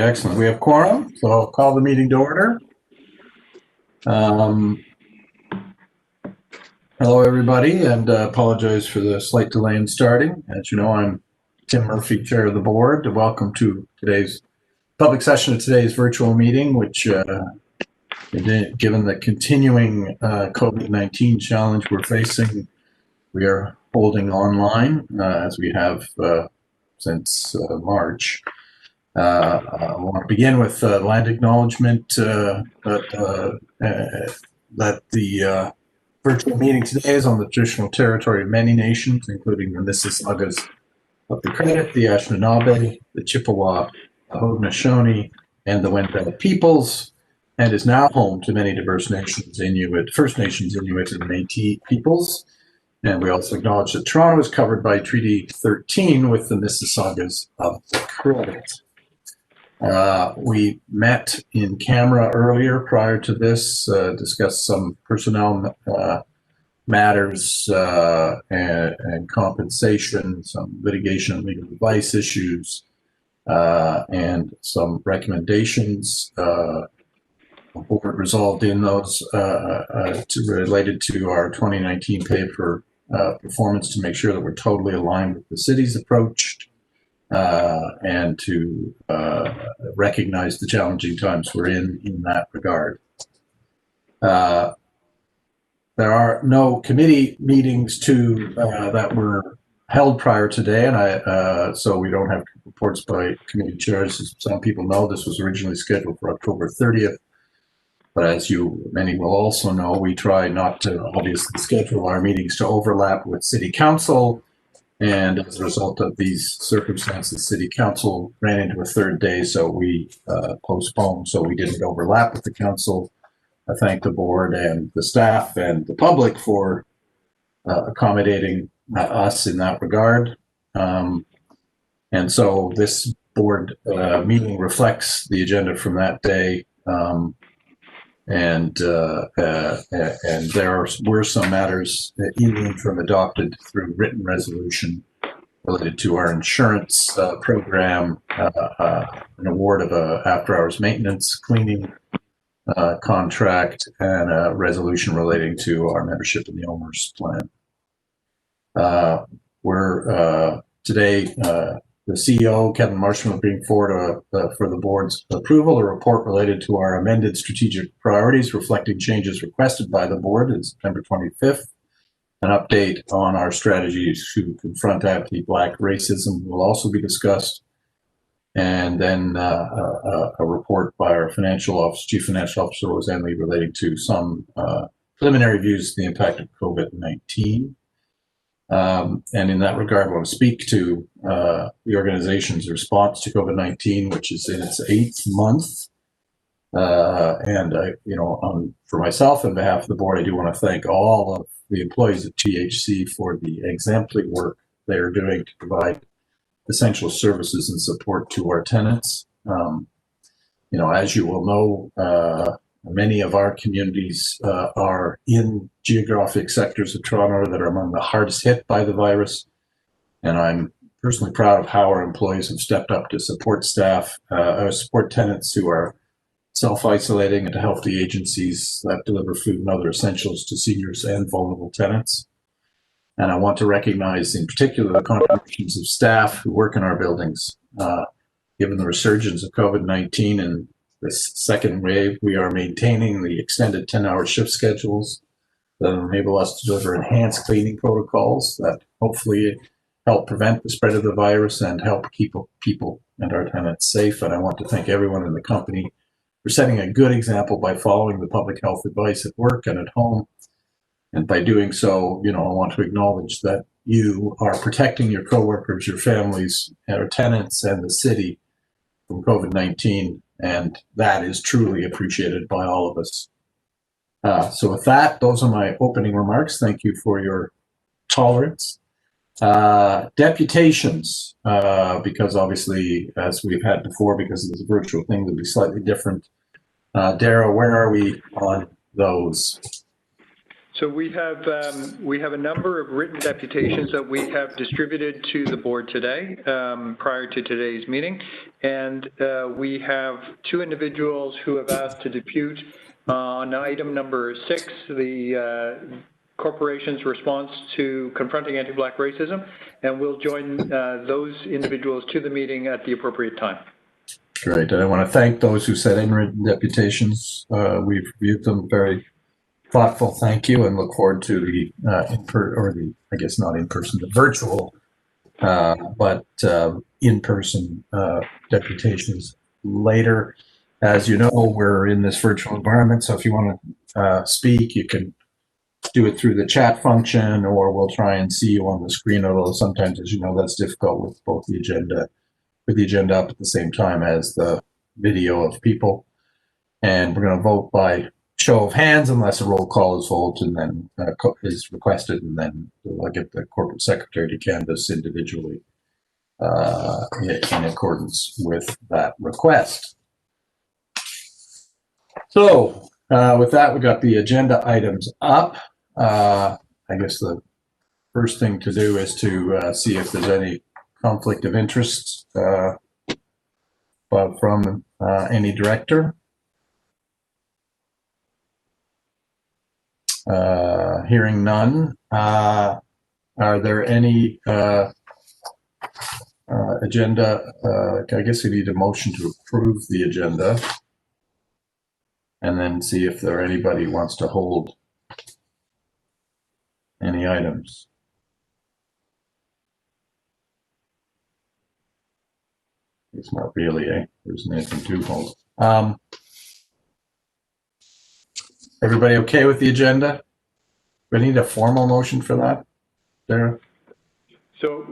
Excellent. We have quorum, so I'll call the meeting to order. Hello, everybody, and apologize for the slight delay in starting. As you know, I'm Tim Murphy, Chair of the Board. Welcome to today's public session of today's virtual meeting, which, given the continuing COVID-19 challenge we're facing, we are holding online as we have since March. I want to begin with land acknowledgement that the virtual meeting today is on the traditional territory of many nations, including the Mississaugas of the Credit, the Anishinaabe, the Chippewa, the Haudenosaunee, and the Wendat peoples, and is now home to many diverse nations, First Nations, Inuit, and Métis peoples. And we also acknowledge that Toronto is covered by Treaty 13 with the Mississaugas of the Credit. We met in camera earlier prior to this, discussed some personnel matters and compensation, some litigation and legal advice issues, and some recommendations. The board resolved in those related to our 2019 pay for performance to make sure that we're totally aligned with the city's approach. And to recognize the challenging times we're in that regard. There are no committee meetings that were held prior today, and so we don't have reports by committee chairs. As some people know, this was originally scheduled for October 30th, but as many will also know, we try not to obviously schedule our meetings to overlap with City Council. And as a result of these circumstances, City Council ran into a third day, so we postponed, so we didn't overlap with the council. I thank the board and the staff and the public for accommodating us in that regard. And so this board meeting reflects the agenda from that day. And there were some matters in the interim adopted through written resolution related to our insurance program, an award of a after-hours maintenance cleaning contract, and a resolution relating to our membership in the owners plan. Today, the CEO, Kevin Marshman, will bring forward for the board's approval a report related to our amended strategic priorities reflecting changes requested by the board on September 25th. An update on our strategies to confront anti-Black racism will also be discussed. And then a report by our Chief Financial Officer, Roseanne Lee, relating to some preliminary views of the impact of COVID-19. And in that regard, I want to speak to the organization's response to COVID-19, which is in its 8th month. For myself, on behalf of the board, I do want to thank all of the employees at TCHC for the exemplary work they're doing to provide essential services and support to our tenants. As you will know, many of our communities are in geographic sectors of Toronto that are among the hardest hit by the virus. And I'm personally proud of how our employees have stepped up to support support tenants who are self-isolating, and to help the agencies that deliver food and other essentials to seniors and vulnerable tenants. And I want to recognize in particular the contributions of staff who work in our buildings. Given the resurgence of COVID-19 and this second wave, we are maintaining the extended 10-hour shift schedules that enable us to deliver enhanced cleaning protocols that hopefully help prevent the spread of the virus and help keep people and our tenants safe. And I want to thank everyone in the company for setting a good example by following the public health advice at work and at home. And by doing so, I want to acknowledge that you are protecting your coworkers, your families, our tenants, and the city from COVID-19. And that is truly appreciated by all of us. So with that, those are my opening remarks. Thank you for your tolerance. Deputations, because obviously, as we've had before, because of this virtual thing, will be slightly different. Dara, where are we on those? So we have a number of written deputations that we have distributed to the board today, prior to today's meeting, and we have 2 individuals who have asked to depute on item number 6, the corporation's response to confronting anti-Black racism, and we'll join those individuals to the meeting at the appropriate time. Great. And I want to thank those who sent in written deputations. We've reviewed them very thoughtful. Thank you, and look forward to the I guess not in person, the virtual, but in-person deputations later. As you know, we're in this virtual environment, so if you want to speak, you can do it through the chat function, or we'll try and see you on the screen. Although sometimes, as you know, that's difficult with both the agenda up at the same time as the video of people. And we're going to vote by show of hands unless a roll call is held and then is requested, and then I'll get the corporate secretary to canvass individually in accordance with that request. So with that, we got the agenda items up. I guess the first thing to do is to see if there's any conflict of interest from any director. Hearing none. Are there any agenda? I guess we need a motion to approve the agenda, and then see if there anybody who wants to hold any items. It's not really, there's anything to hold. Everybody okay with the agenda? We need a formal motion for that, Sarah? So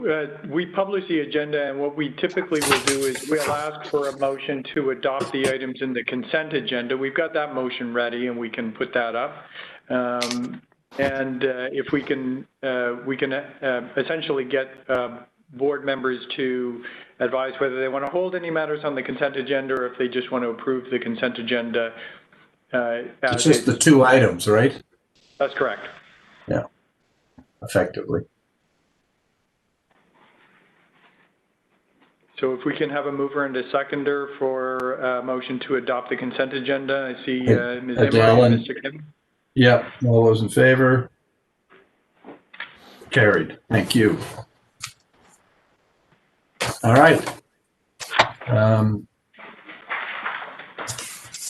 we publish the agenda, and what we typically will do is we'll ask for a motion to adopt the items in the consent agenda. We've got that motion ready, and we can put that up. If we can essentially get board members to advise whether they want to hold any matters on the consent agenda, or if they just want to approve the consent agenda. It's just the 2 items, right? That's correct. Yeah, effectively. So if we can have a mover and a seconder for a motion to adopt the consent agenda. I see Ms. Emery and Mr. Kim. Yep, all those in favor? Carried. Thank you. All right.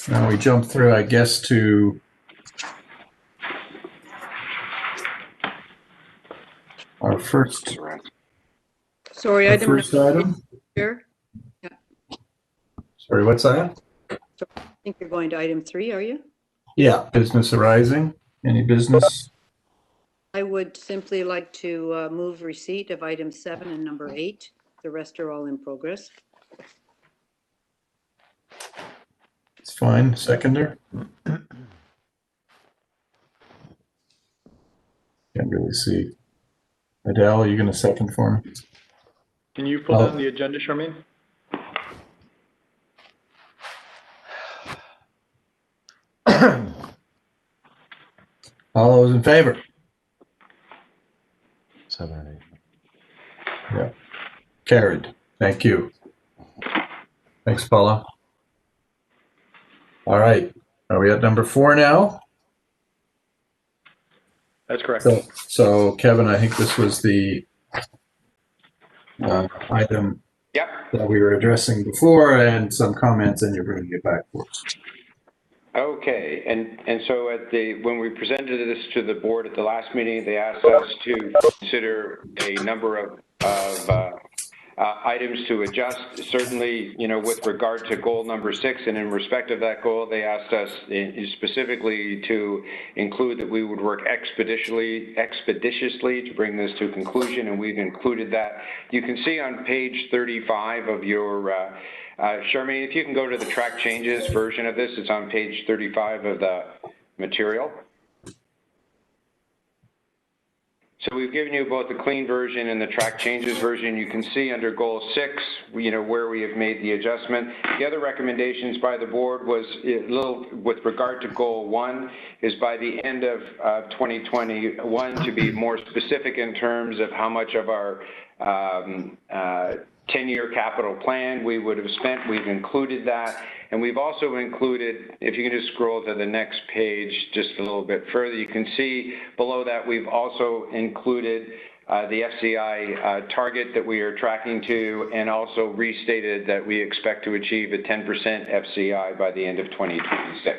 Now we jump through, I guess, to our first. Sorry, our first item. Here. Yeah. Sorry, what's that? So I think you're going to item 3, are you? Yeah, business arising. Any business? I would simply like to move receipt of item 7 and number 8. The rest are all in progress. It's fine. Seconder? Can't really see. Adele, are you going to second for me? Can you pull down the agenda, Charmaine? All those in favor? 7 and 8. Yeah. Carried. Thank you. Thanks, Paula. All right. Are we at number 4 now? That's correct. So Kevin, I think this was the item that we were addressing before, and some comments, and you're bringing it back for us. Okay, and so when we presented this to the board at the last meeting, they asked us to consider a number of items to adjust. Certainly, with regard to goal number 6, and in respect of that goal, they asked us specifically to include that we would work expeditiously to bring this to conclusion, and we've included that. You can see on page 35 of your Charmaine, if you can go to the track changes version of this, it's on page 35 of the material. So we've given you both the clean version and the track changes version. You can see under goal 6, where we have made the adjustment. The other recommendations by the board was with regard to goal 1 is by the end of 2021 to be more specific in terms of how much of our 10-year capital plan we would have spent. We've included that. And we've also included, if you can just scroll to the next page just a little bit further, you can see below that we've also included the FCI target that we are tracking to, and also restated that we expect to achieve a 10% FCI by the end of 2026.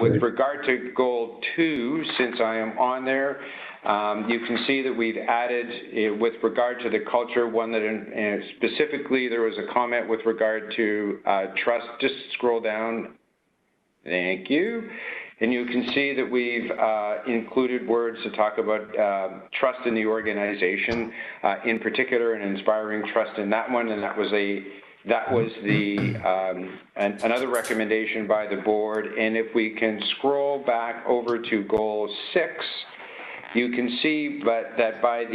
With regard to goal 2, since I am on there, you can see that we've added, with regard to the culture, one that specifically there was a comment with regard to trust. Just scroll down. Thank you. And you can see that we've included words to talk about trust in the organization, in particular, and inspiring trust in that one. And that was another recommendation by the board. And if we can scroll back over to goal 6, you can see that by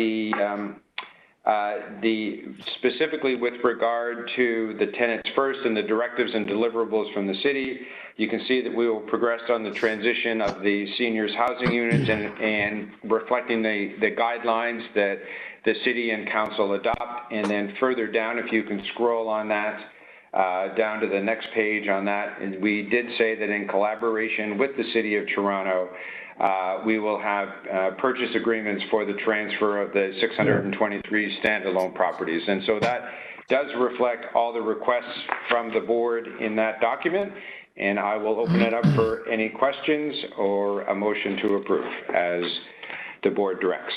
specifically with regard to the tenants first and the directives and deliverables from the city, you can see that we will progress on the transition of the seniors housing units and reflecting the guidelines that the city and council adopt. And then further down, if you can scroll on that, down to the next page on that, and we did say that in collaboration with the City of Toronto, we will have purchase agreements for the transfer of the 623 standalone properties. And so that does reflect all the requests from the board in that document. And I will open it up for any questions or a motion to approve as the board directs.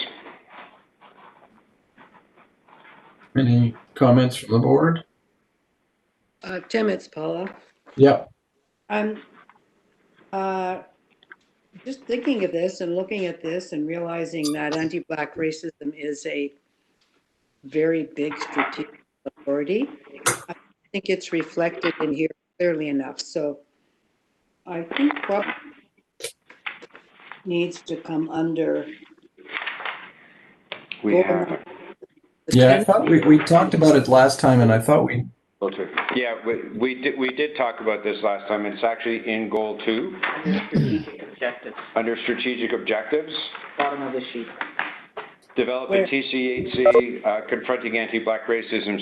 Any comments from the board? Tim, it's Paula. Yeah. I'm just thinking of this and looking at this and realizing that anti-Black racism is a very big strategic priority. I think it's reflected in here clearly enough. So I think probably needs to come under. Yeah, I thought we talked about it last time, and I thought we. Yeah, we did talk about this last time. It's actually in goal 2. Under strategic objectives. Bottom of the sheet. Develop a TCHC confronting anti-Black racism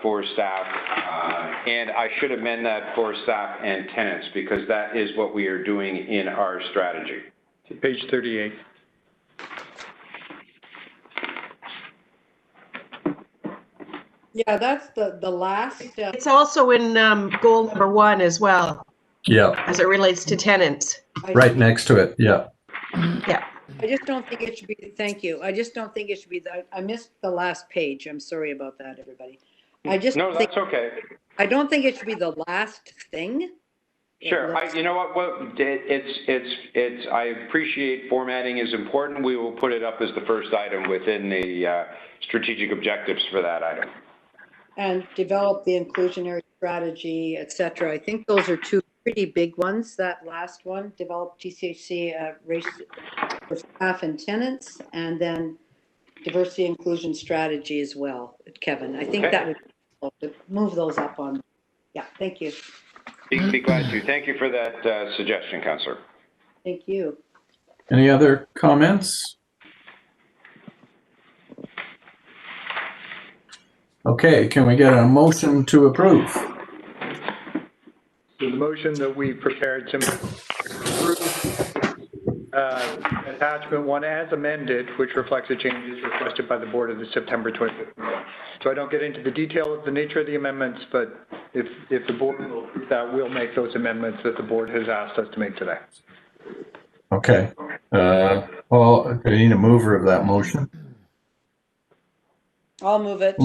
for staff. And I should amend that for staff and tenants, because that is what we are doing in our strategy. Page 38. Yeah, that's the last. It's also in goal number 1 as well. Yeah. As it relates to tenants. Right next to it. Yeah. Yeah. I just don't think it should be, thank you. I just don't think it should be, I missed the last page. I'm sorry about that, everybody. No, that's okay. I don't think it should be the last thing. Sure. You know what? Well, I appreciate formatting is important. We will put it up as the first item within the strategic objectives for that item. And develop the inclusionary strategy, et cetera. I think those are 2 pretty big ones. That last one, develop TCHC race for staff and tenants, and then diversity inclusion strategy as well, Kevin. I think that would help to move those up on. Yeah, thank you. Be glad to. Thank you for that suggestion, Councillor. Thank you. Any other comments? Okay, can we get a motion to approve? So the motion that we prepared simply attachment 1 as amended, which reflects the changes requested by the board of the September 25th meeting. So I don't get into the detail of the nature of the amendments, but if the board will approve that, we'll make those amendments that the board has asked us to make today. Okay. Paul, I need a mover of that motion. I'll move it.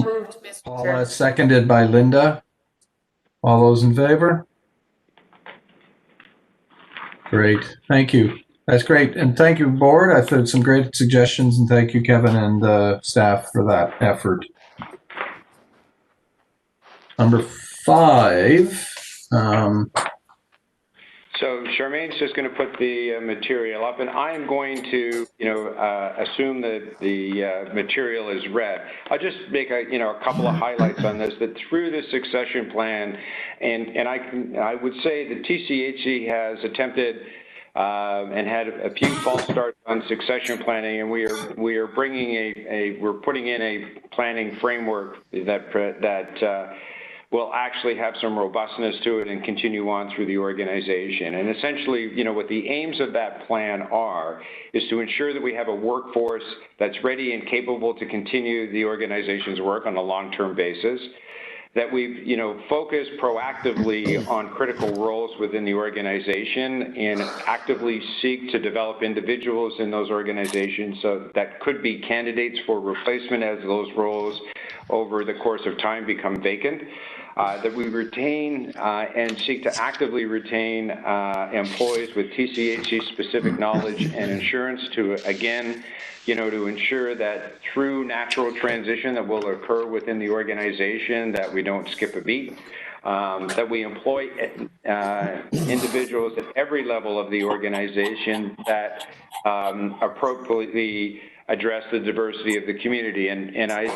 Paula, seconded by Linda. All those in favor? Great. Thank you. That's great. And thank you, board. I've heard some great suggestions, and thank you, Kevin and staff, for that effort. Number 5. So Charmaine's just going to put the material up, and I am going to, assume that the material is read. I'll just make a couple of highlights on this. That through the succession plan, and I would say the TCHC has attempted and had a few false starts on succession planning, and we are bringing we're putting in a planning framework that will actually have some robustness to it and continue on through the organization. And essentially, what the aims of that plan are is to ensure that we have a workforce that's ready and capable to continue the organization's work on a long-term basis, that we've, focused proactively on critical roles within the organization and actively seek to develop individuals in those organizations so that could be candidates for replacement as those roles over the course of time become vacant. That we retain and seek to actively retain employees with TCHC specific knowledge and insurance to, again, to ensure that through natural transition that will occur within the organization, that we don't skip a beat, that we employ individuals at every level of the organization that appropriately address the diversity of the community. And I,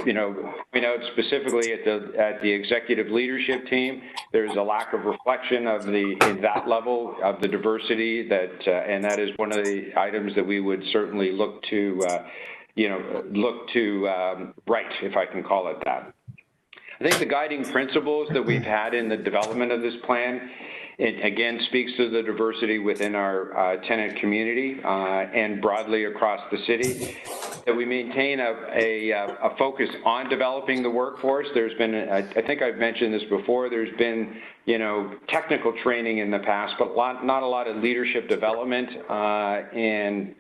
point out specifically at the executive leadership team, there's a lack of reflection of in that level of the diversity that, and that is one of the items that we would certainly look to right, if I can call it that. I think the guiding principles that we've had in the development of this plan, it again speaks to the diversity within our tenant community and broadly across the city, that we maintain a focus on developing the workforce. There's been, I think I've mentioned this before, there's been, technical training in the past, but not a lot of leadership development and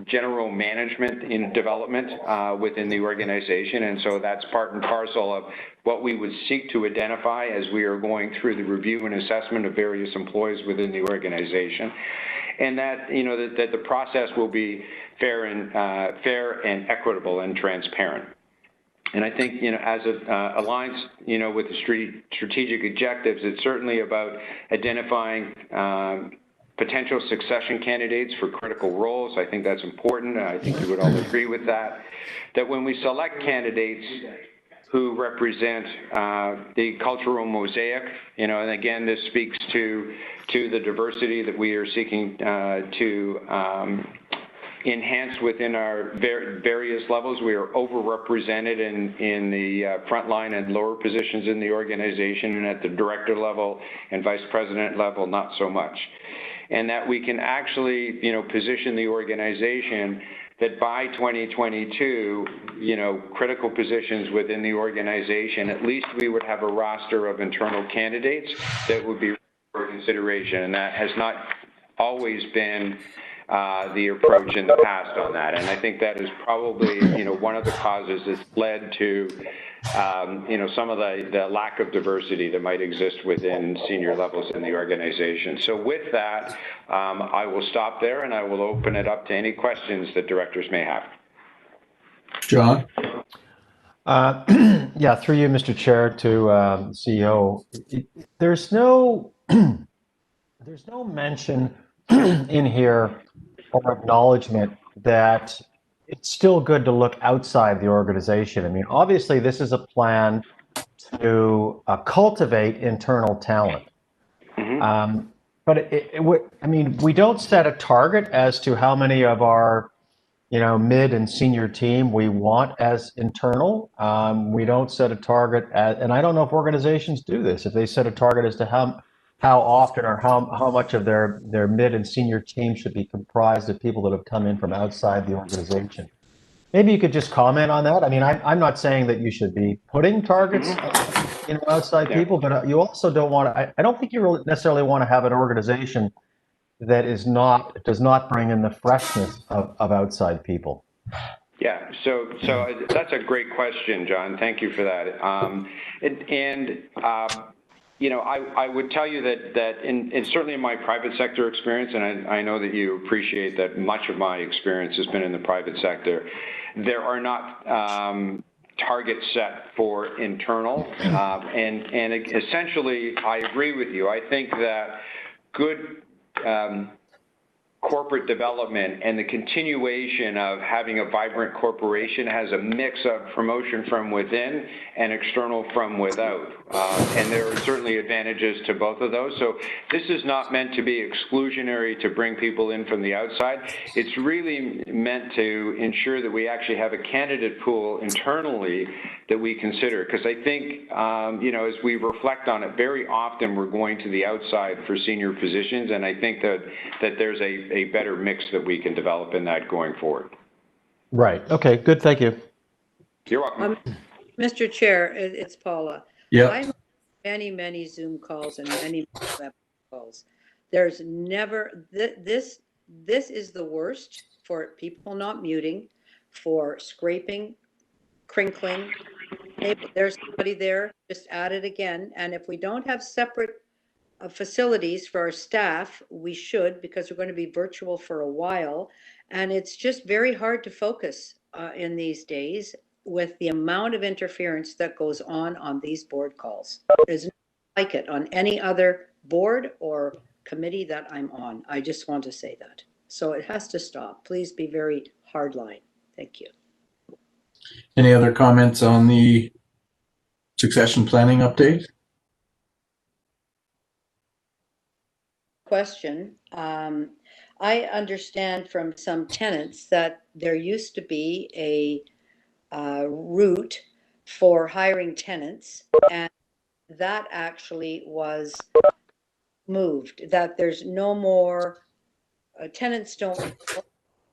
general management in development within the organization. And so that's part and parcel of what we would seek to identify as we are going through the review and assessment of various employees within the organization. And that, that the process will be fair and equitable and transparent. And I think, as it aligns, with the strategic objectives, it's certainly about identifying potential succession candidates for critical roles. I think that's important. I think you would all agree with that. That when we select candidates who represent the cultural mosaic, and again, this speaks to the diversity that we are seeking to enhance within our various levels. We are overrepresented in the frontline and lower positions in the organization, and at the director level and vice president level, not so much. And that we can actually, position the organization that by 2022, critical positions within the organization, at least we would have a roster of internal candidates that would be for consideration. And that has not always been the approach in the past on that. And I think that is probably, one of the causes that's led to, some of the lack of diversity that might exist within senior levels in the organization. So with that, I will stop there and I will open it up to any questions that directors may have. John? Yeah, through you, Mr. Chair, to CEO. There's no mention in here or acknowledgement that it's still good to look outside the organization. I mean, obviously, this is a plan to cultivate internal talent. Mm-hmm. But we don't set a target as to how many of our, mid and senior team we want as internal. We don't set a target and I don't know if organizations do this, if they set a target as to how often or how much of their mid and senior team should be comprised of people that have come in from outside the organization. Maybe you could just comment on that. I mean, I'm not saying that you should be putting targets outside people, but you also don't want to, I don't think you really necessarily want to have an organization that does not bring in the freshness of outside people. Yeah, so that's a great question, John. Thank you for that. I would tell you that in certainly in my private sector experience, and I know that you appreciate that much of my experience has been in the private sector, there are not targets set for internal. And essentially, I agree with you. I think that good corporate development and the continuation of having a vibrant corporation has a mix of promotion from within and external from without. And there are certainly advantages to both of those. So this is not meant to be exclusionary to bring people in from the outside. It's really meant to ensure that we actually have a candidate pool internally that we consider. Because I think, you know, as we reflect on it, very often we're going to the outside for senior positions, and I think that there's a better mix that we can develop in that going forward. Right. Okay, good. Thank you. You're welcome. Mr. Chair, it's Paula. Yeah. I'm on many Zoom calls and many web calls. There's never, this is the worst for people not muting, for scraping, crinkling. Hey, there's somebody there, just add it again. And if we don't have separate facilities for our staff, we should, because we're going to be virtual for a while. And it's just very hard to focus in these days with the amount of interference that goes on these board calls. There's nothing like it on any other board or committee that I'm on. I just want to say that. So it has to stop. Please be very hardline. Thank you. Any other comments on the succession planning update? Question. I understand from some tenants that there used to be a route for hiring tenants, and that actually was moved, that there's no more, tenants don't know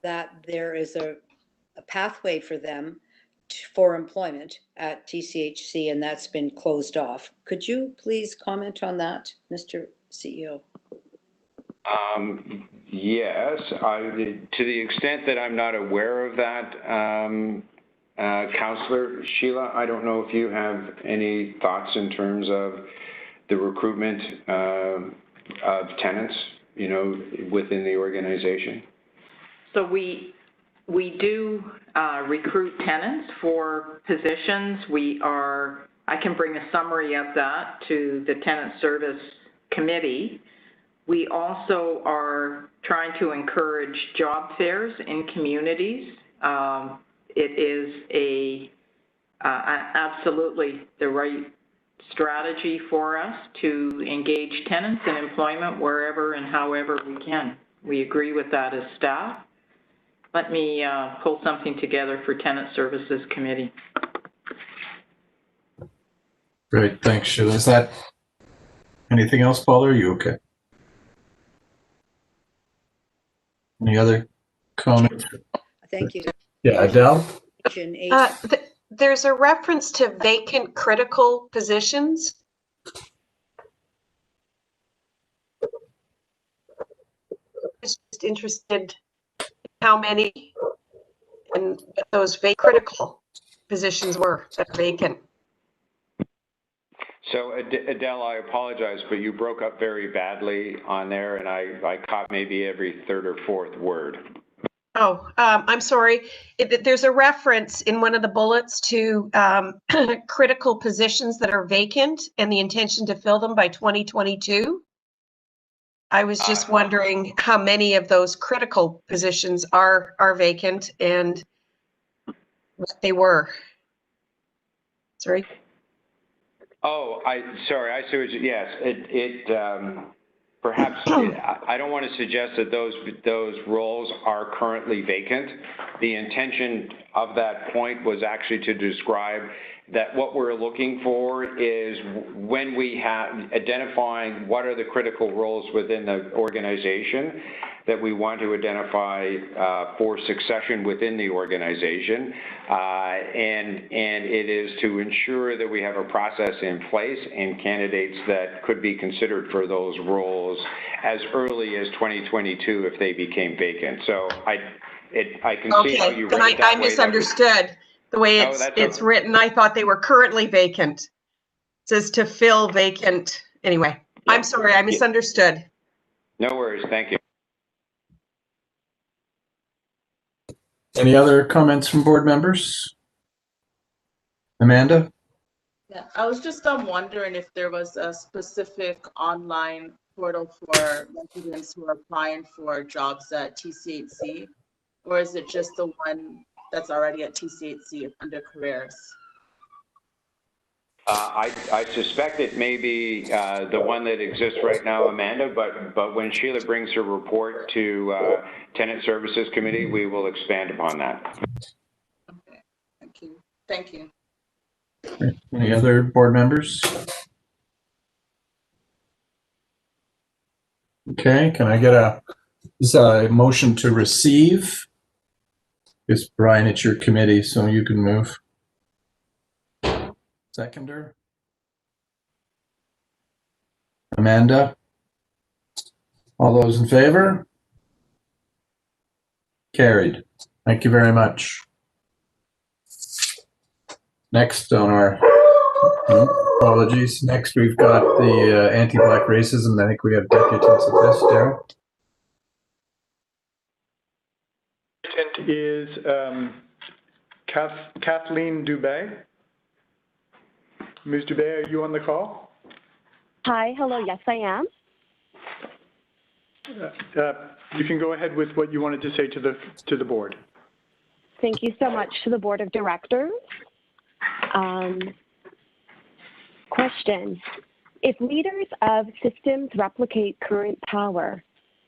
that there is a pathway for them for employment at TCHC, and that's been closed off. Could you please comment on that, Mr. CEO? Yes, to the extent that I'm not aware of that, Councillor Sheila, I don't know if you have any thoughts in terms of the recruitment of tenants, you know, within the organization. So we do recruit tenants for positions. I can bring a summary of that to the Tenant Service Committee. We also are trying to encourage job fairs in communities. It is absolutely the right strategy for us to engage tenants in employment wherever and however we can. We agree with that as staff. Let me pull something together for Tenant Services Committee. Great, thanks, Sheila. Is that anything else, Paul? Are you okay? Any other comments? Thank you. Yeah, Adele? There's a reference to vacant critical positions. I'm just interested in how many and what those critical positions were that are vacant. So Adele, I apologize, but you broke up very badly on there, and I caught maybe every third or fourth word. Oh, I'm sorry. There's a reference in one of the bullets to critical positions that are vacant and the intention to fill them by 2022. I was just wondering how many of those critical positions are vacant and what they were. Sorry. Oh, sorry. I see what you, yes, perhaps, I don't want to suggest that those roles are currently vacant. The intention of that point was actually to describe that what we're looking for is when we have identifying what are the critical roles within the organization that we want to identify for succession within the organization. And it is to ensure that we have a process in place and candidates that could be considered for those roles as early as 2022 if they became vacant. So I can see how you read it that I misunderstood the way it's written. I thought they were currently vacant. It says to fill vacant. Anyway, yeah. I'm sorry, I misunderstood. No worries, thank you. Any other comments from board members? Amanda? Yeah, I was just wondering if there was a specific online portal for residents who are applying for jobs at TCHC? Or is it just the one that's already at TCHC under careers? I suspect it may be the one that exists right now, Amanda, but when Sheila brings her report to Tenant Services Committee, we will expand upon that. Okay, thank you. Thank you. Any other board members? Okay, can I get a motion to receive? Yes, Brian, it's your committee, so you can move. Seconder? Amanda? All those in favor? Carried. Thank you very much. Next on our, apologies. Next, we've got the anti-Black racism. I think we have deputies of this, Darryl. Is Kathleen Dubé. Ms. Dubé, are you on the call? Hi, hello, yes, I am. You can go ahead with what you wanted to say to the board. Thank you so much to the Board of Directors. Question, if leaders of systems replicate current power,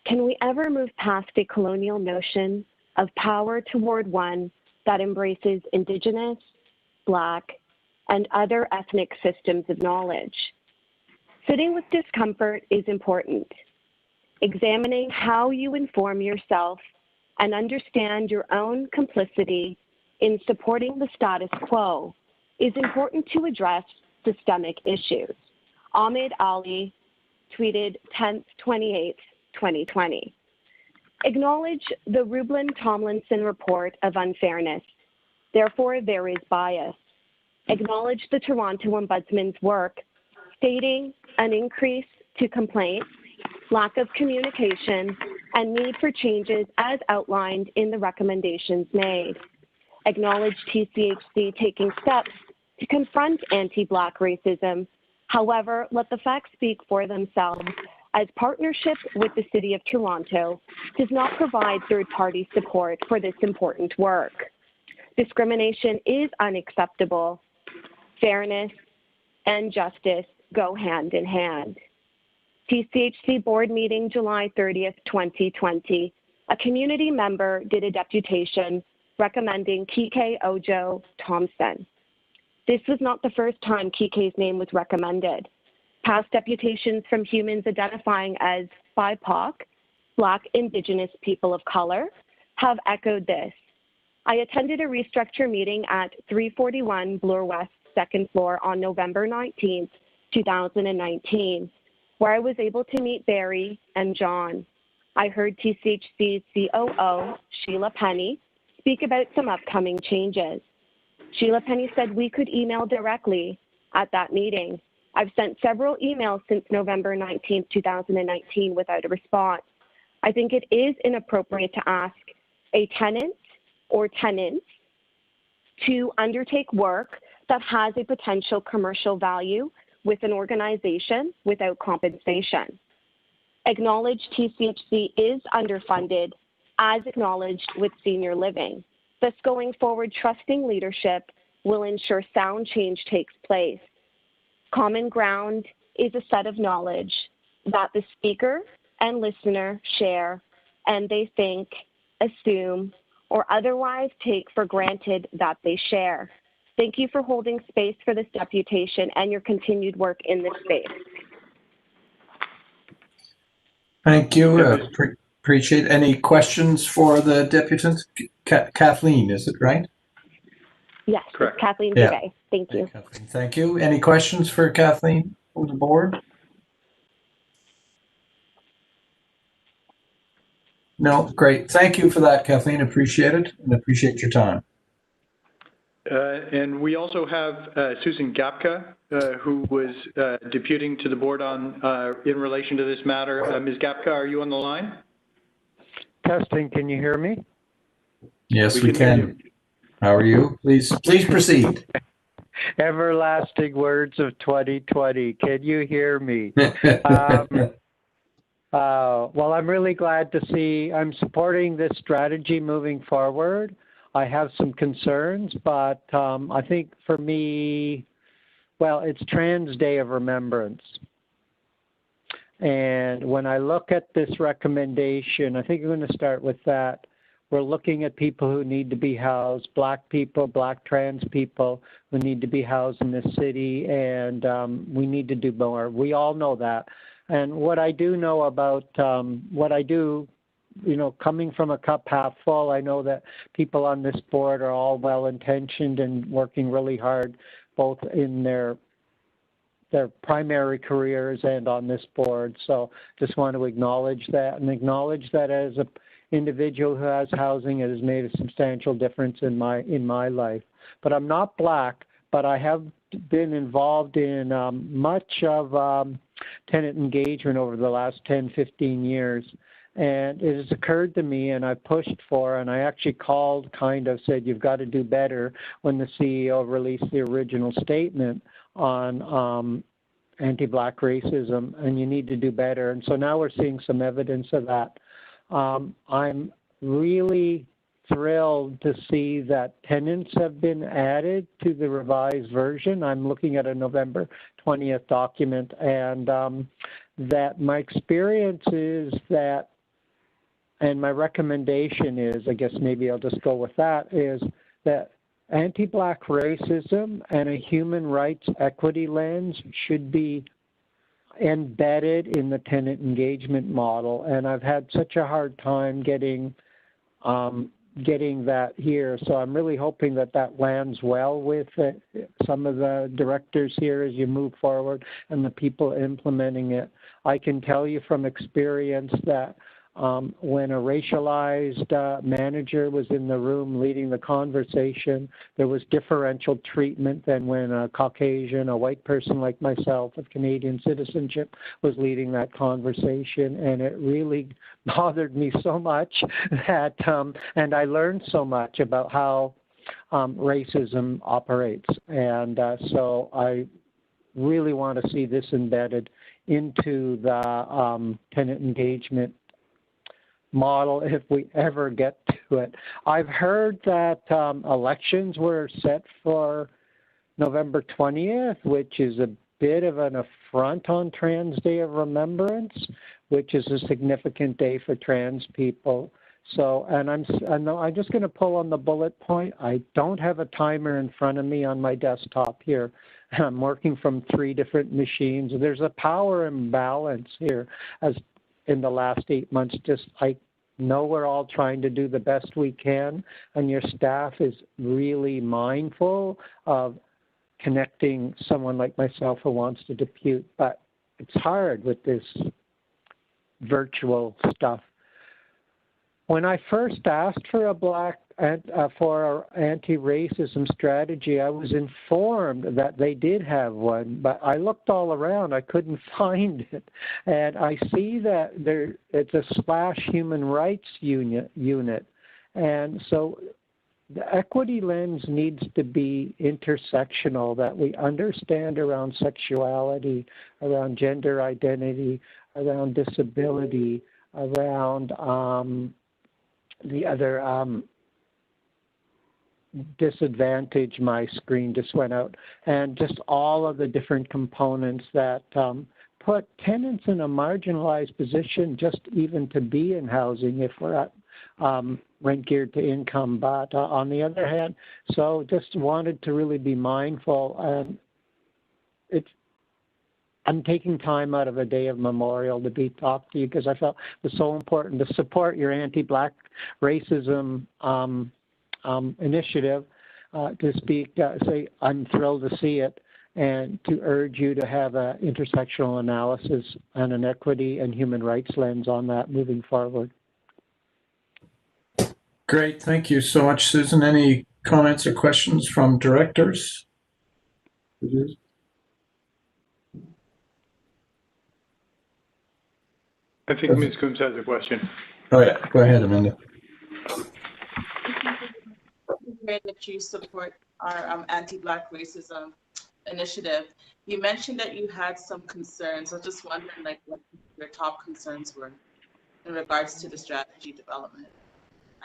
can we ever move past a colonial notion of power toward one that embraces Indigenous, Black, and other ethnic systems of knowledge? Sitting with discomfort is important. Examining how you inform yourself and understand your own complicity in supporting the status quo is important to address systemic issues. Ahmed Ali tweeted 10th, 28th, 2020. Acknowledge the Rublin-Tomlinson report of unfairness. Therefore, there is bias. Acknowledge the Toronto Ombudsman's work, stating an increase to complaints, lack of communication, and need for changes as outlined in the recommendations made. Acknowledge TCHC taking steps to confront anti-Black racism. However, let the facts speak for themselves, as partnership with the City of Toronto does not provide third-party support for this important work. Discrimination is unacceptable. Fairness and justice go hand in hand. TCHC board meeting July 30th, 2020. A community member did a deputation recommending Kike Ojo Thompson. This was not the first time Kike's name was recommended. Past deputations from humans identifying as BIPOC, Black, Indigenous people of color, have echoed this. I attended a restructure meeting at 341 Bloor West, second floor on November 19th, 2019, where I was able to meet Barry and John. I heard TCHC's COO, Sheila Penny, speak about some upcoming changes. Sheila Penny said we could email directly at that meeting. I've sent several emails since November 19th, 2019 without a response. I think it is inappropriate to ask a tenant or tenants to undertake work that has a potential commercial value with an organization without compensation. Acknowledge TCHC is underfunded, as acknowledged with senior living. Thus, going forward, trusting leadership will ensure sound change takes place. Common ground is a set of knowledge that the speaker and listener share, and they think, assume, or otherwise take for granted that they share. Thank you for holding space for this deputation and your continued work in this space. Thank you. Appreciate it. Any questions for the deputant? Kathleen, is it right? Yes, Correct. it's Kathleen Yeah. Dubé. Thank you. Kathleen, thank you. Any questions for Kathleen from the board? No, great. Thank you for that, Kathleen. Appreciate it and appreciate your time. And we also have Susan Gapka, who was deputing to the board on in relation to this matter. Ms. Gapka, are you on the line? Testing, can you hear me? Yes, We we can hear can. How are you? Please proceed. Everlasting words of 2020. Can you hear me? Well, I'm really glad to see I'm supporting this strategy moving forward. I have some concerns, but I think for me, well, it's Trans Day of Remembrance. And when I look at this recommendation, I think I'm going to start with that. We're looking at people who need to be housed, Black people, Black trans people who need to be housed in this city, and we need to do more. We all know that. And what I do know about coming from a cup half full, I know that people on this board are all well-intentioned and working really hard, both in their primary careers and on this board. So just want to acknowledge that, and acknowledge that as an individual who has housing, it has made a substantial difference in my life. But I'm not Black, but I have been involved in much of tenant engagement over the last 10, 15 years. And it has occurred to me, and I pushed for, and I actually called, said, you've got to do better, when the CEO released the original statement on anti-Black racism, and you need to do better. And so now we're seeing some evidence of that. I'm really thrilled to see that tenants have been added to the revised version. I'm looking at a November 20th document, and that my experience is that, and my recommendation is, I guess maybe I'll just go with that, is that anti-Black racism and a human rights equity lens should be embedded in the tenant engagement model. And I've had such a hard time getting that here. So I'm really hoping that that lands well with some of the directors here as you move forward and the people implementing it. I can tell you from experience that when a racialized manager was in the room leading the conversation, there was differential treatment than when a Caucasian, a white person like myself of Canadian citizenship was leading that conversation. And it really bothered me so much that, and I learned so much about how racism operates. And so I really want to see this embedded into the tenant engagement model if we ever get to it. I've heard that elections were set for November 20th, which is a bit of an affront on Trans Day of Remembrance, which is a significant day for trans people. So, and I'm just going to pull on the bullet point. I don't have a timer in front of me on my desktop here. I'm working from 3 different machines. There's a power imbalance here as in the last 8 months. Just I know we're all trying to do the best we can, and your staff is really mindful of connecting someone like myself who wants to depute, but it's hard with this virtual stuff. When I first asked for for anti-racism strategy, I was informed that they did have one, but I looked all around, I couldn't find it. And I see that it's a / human rights unit. And so the equity lens needs to be intersectional, that we understand around sexuality, around gender identity, around disability, around the other disadvantage. My screen just went out, and just all of the different components that put tenants in a marginalized position just even to be in housing if we're at rent geared to income. But on the other hand, so just wanted to really be mindful. I'm taking time out of a day of memorial to talk to you because I felt it was so important to support your anti-Black racism initiative, to speak, say I'm thrilled to see it, and to urge you to have an intersectional analysis and an equity and human rights lens on that moving forward. Great, thank you so much, Susan. Any comments or questions from directors? I think Ms. Coombs has a question. Oh yeah, go ahead, Amanda. Great that you support our anti-Black racism initiative. You mentioned that you had some concerns. I was just wondering, like, what your top concerns were in regards to the strategy development,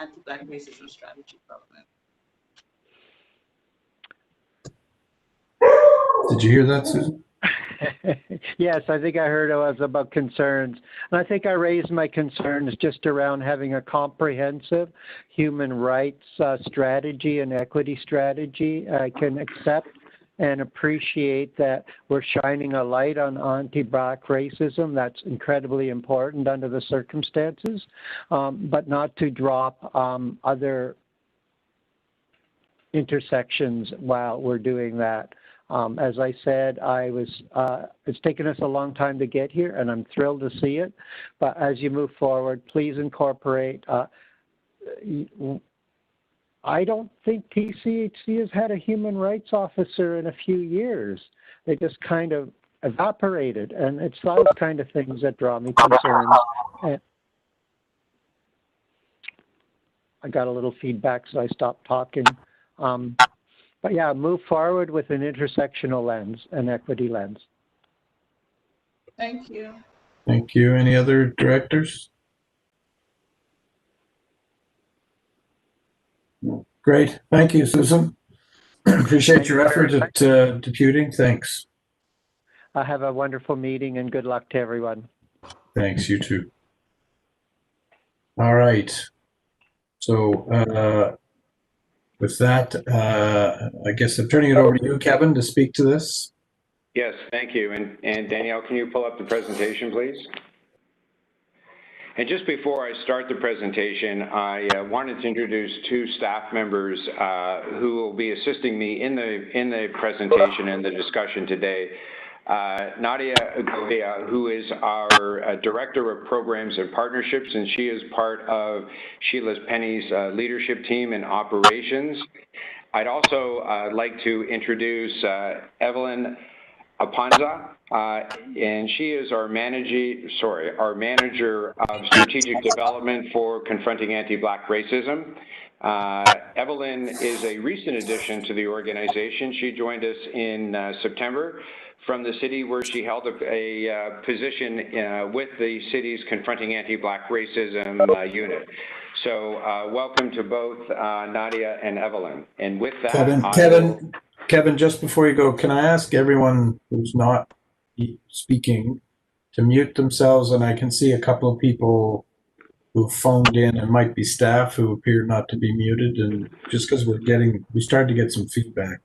anti-Black racism strategy development. Did you hear that, Susan? Yes, I think I heard it was about concerns. And I think I raised my concerns just around having a comprehensive human rights strategy and equity strategy. I can accept and appreciate that we're shining a light on anti-Black racism. That's incredibly important under the circumstances, but not to drop other intersections while we're doing that. As I said, it's taken us a long time to get here, and I'm thrilled to see it. But as you move forward, please incorporate. I don't think TCHC has had a human rights officer in a few years. They just kind of evaporated, and it's those kind of things that draw me concerns. And I got a little feedback, so I stopped talking. But yeah, move forward with an intersectional lens, an equity lens. Thank you. Thank you. Any other directors? Great. Thank you, Susan. Appreciate your effort at deputing. Thanks. Have a wonderful meeting and good luck to everyone. Thanks, you too. All right. So with that, I guess I'm turning it over to you, Kevin, to speak to this. Yes, thank you. And Danielle, can you pull up the presentation, please? And just before I start the presentation, I wanted to introduce two staff members who will be assisting me in the presentation and the discussion today. Nadia Goya, who is our Director of Programs and Partnerships, and she is part of Sheila Penny's leadership team and operations. I'd also like to introduce Evelyn Apanza, and she is our manager of strategic development for confronting anti-Black racism. Evelyn is a recent addition to the organization. She joined us in September from the city, where she held a position with the city's Confronting Anti-Black Racism unit. So welcome to both Nadia and Evelyn. And with that, Kevin, just before you go, can I ask everyone who's not speaking to mute themselves? And I can see a couple of people who phoned in and might be staff who appear not to be muted. And just because we started to get some feedback.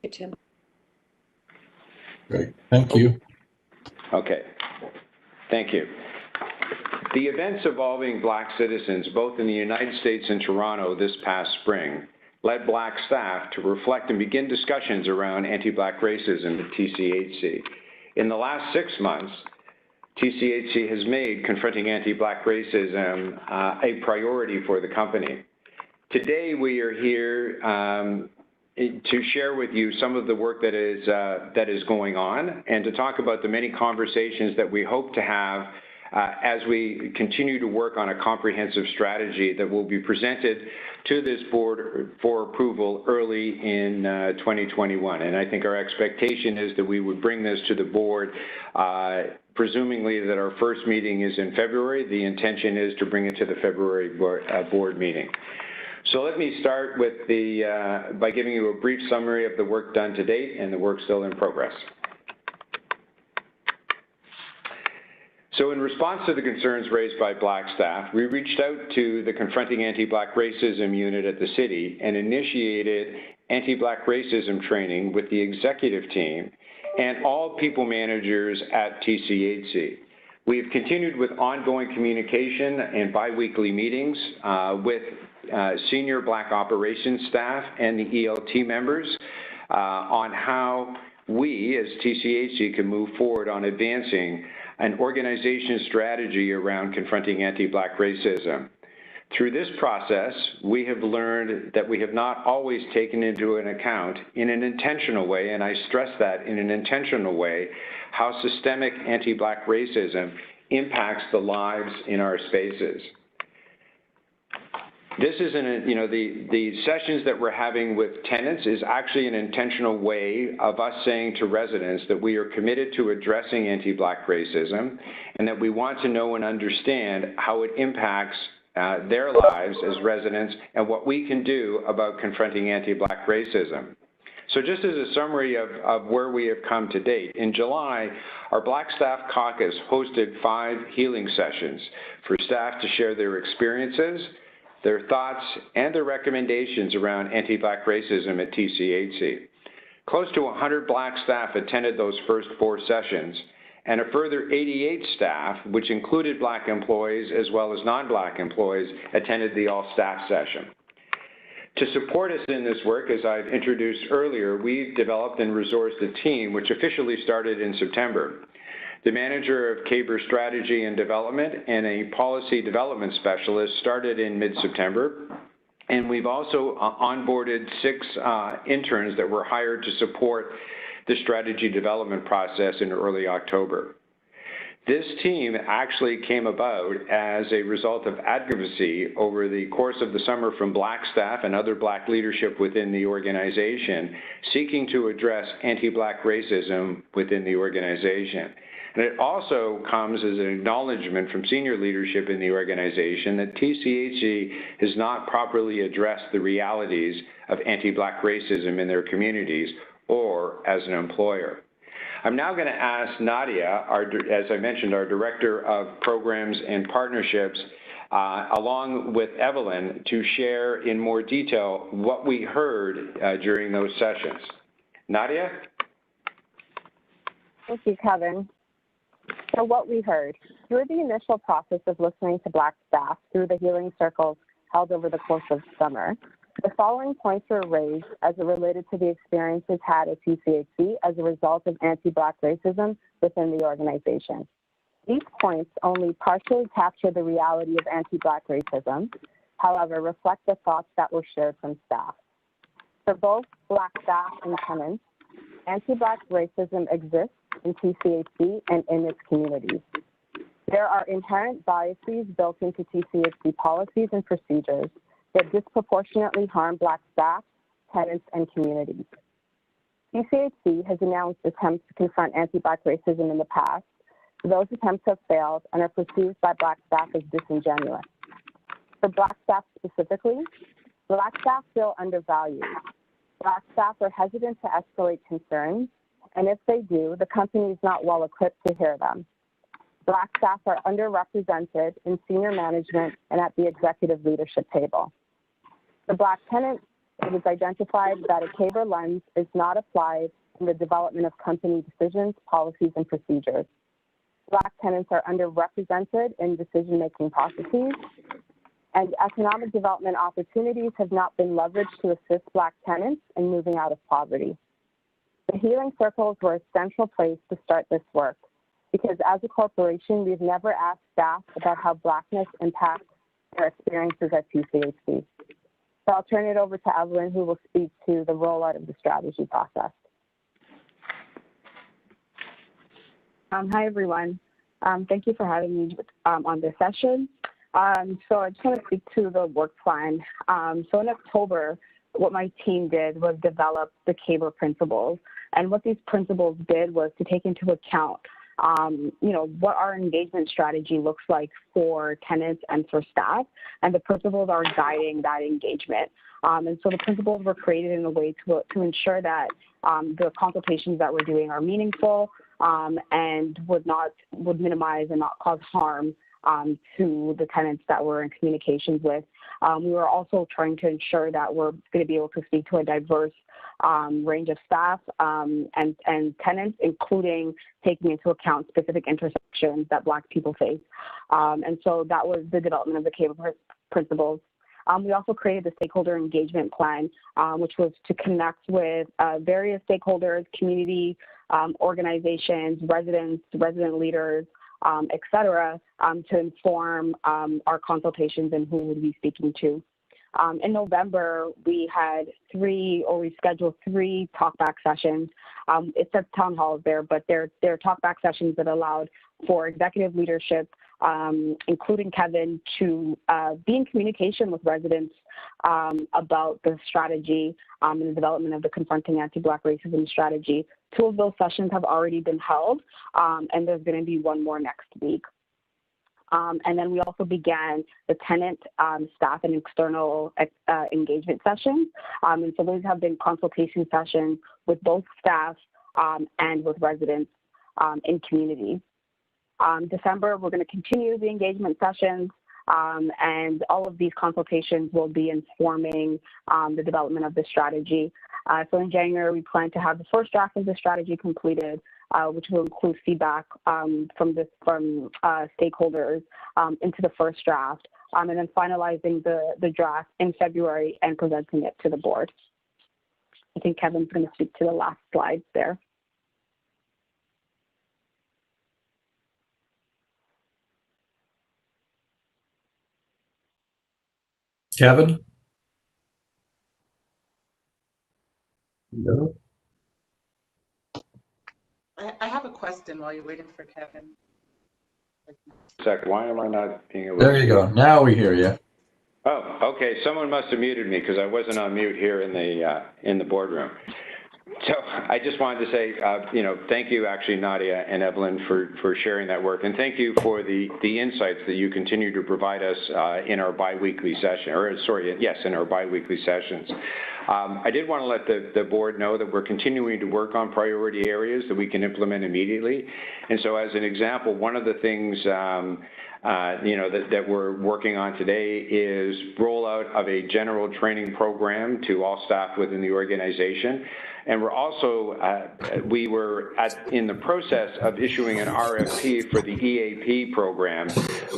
Hey, Tim. Great, thank you. Okay, thank you. The events involving Black citizens, both in the United States and Toronto this past spring, led Black staff to reflect and begin discussions around anti-Black racism at TCHC. In the last 6 months, TCHC has made confronting anti-Black racism a priority for the company. Today, we are here to share with you some of the work that is going on, and to talk about the many conversations that we hope to have as we continue to work on a comprehensive strategy that will be presented to this board for approval early in 2021. And I think our expectation is that we would bring this to the board, presumably that our first meeting is in February. The intention is to bring it to the February board meeting. So let me start with by giving you a brief summary of the work done to date and the work still in progress. So in response to the concerns raised by Black staff, we reached out to the Confronting Anti-Black Racism unit at the city and initiated anti-Black racism training with the executive team and all people managers at TCHC. We have continued with ongoing communication and bi-weekly meetings with senior Black operations staff and the ELT members on how we as TCHC can move forward on advancing an organization strategy around confronting anti-Black racism. Through this process, we have learned that we have not always taken into an account in an intentional way, and I stress that, in an intentional way, how systemic anti-Black racism impacts the lives in our spaces. This is the sessions that we're having with tenants is actually an intentional way of us saying to residents that we are committed to addressing anti-Black racism and that we want to know and understand how it impacts their lives as residents and what we can do about confronting anti-Black racism. So just as a summary of where we have come to date, in July, our Black Staff Caucus hosted 5 healing sessions for staff to share their experiences, their thoughts, and their recommendations around anti-Black racism at TCHC. Close to 100 Black staff attended those first 4 sessions, and a further 88 staff, which included Black employees as well as non-Black employees, attended the all-staff session. To support us in this work, as I've introduced earlier, we've developed and resourced a team which officially started in September. The manager of CABR Strategy and Development and a policy development specialist started in mid-September. And we've also onboarded 6 interns that were hired to support the strategy development process in early October. This team actually came about as a result of advocacy over the course of the summer from Black staff and other Black leadership within the organization, seeking to address anti-Black racism within the organization. And it also comes as an acknowledgement from senior leadership in the organization that TCHC has not properly addressed the realities of anti-Black racism in their communities or as an employer. I'm now going to ask Nadia, as I mentioned, our Director of Programs and Partnerships, along with Evelyn, to share in more detail what we heard during those sessions. Nadia? Thank you, Kevin. So what we heard, through the initial process of listening to Black staff through the healing circles held over the course of summer, the following points were raised as it related to the experiences had at TCHC as a result of anti-Black racism within the organization. These points only partially capture the reality of anti-Black racism, however, reflect the thoughts that were shared from staff. For both Black staff and tenants, anti-Black racism exists in TCHC and in its communities. There are inherent biases built into TCHC policies and procedures that disproportionately harm Black staff, tenants, and communities. TCHC has announced attempts to confront anti-Black racism in the past. Those attempts have failed and are perceived by Black staff as disingenuous. For Black staff specifically, Black staff feel undervalued. Black staff are hesitant to escalate concerns, and if they do, the company is not well equipped to hear them. Black staff are underrepresented in senior management and at the executive leadership table. For Black tenants, it was identified that a CABR lens is not applied in the development of company decisions, policies, and procedures. Black tenants are underrepresented in decision-making processes, and economic development opportunities have not been leveraged to assist Black tenants in moving out of poverty. The healing circles were a central place to start this work because as a corporation, we've never asked staff about how Blackness impacts their experiences at TCHC. So I'll turn it over to Evelyn, who will speak to the rollout of the strategy process. Hi, everyone. Thank you for having me on this session. So I just want to speak to the work plan. So in October, what my team did was develop the CABR principles. And what these principles did was to take into account, what our engagement strategy looks like for tenants and for staff. And the principles are guiding that engagement. And so the principles were created in a way to ensure that the consultations that we're doing are meaningful and would minimize and not cause harm to the tenants that we're in communications with. We were also trying to ensure that we're going to be able to speak to a diverse range of staff and tenants, including taking into account specific intersections that Black people face. And so that was the development of the CABR principles. We also created the stakeholder engagement plan, which was to connect with various stakeholders, community organizations, residents, resident leaders, et cetera, to inform our consultations and who we'll be speaking to. In November, we scheduled 3 talkback sessions. It says town halls there, but they're talkback sessions that allowed for executive leadership including Kevin, to be in communication with residents about the strategy and the development of the Confronting Anti-Black Racism strategy. 2 of those sessions have already been held, and there's going to be 1 more next week. And then we also began the tenant, staff, and external engagement sessions. And so those have been consultation sessions with both staff and with residents in communities. December, we're going to continue the engagement sessions, and all of these consultations will be informing the development of the strategy. So in January, we plan to have the first draft of the strategy completed, which will include feedback from stakeholders into the first draft, and then finalizing the draft in February and presenting it to the board. I think Kevin's going to speak to the last slide there. Kevin? No. I have a question while you're waiting for Kevin. Second, why am I not being able There you go. Now we hear you. Oh, okay. Someone must have muted me because I wasn't on mute here in the boardroom. So I just wanted to say, thank you, actually, Nadia and Evelyn, for sharing that work, and thank you for the insights that you continue to provide us in our biweekly session, in our biweekly sessions. I did want to let the board know that we're continuing to work on priority areas that we can implement immediately. And so, as an example, one of the things that we're working on today is rollout of a general training program to all staff within the organization. And we're also, we were in the process of issuing an RFP for the EAP program,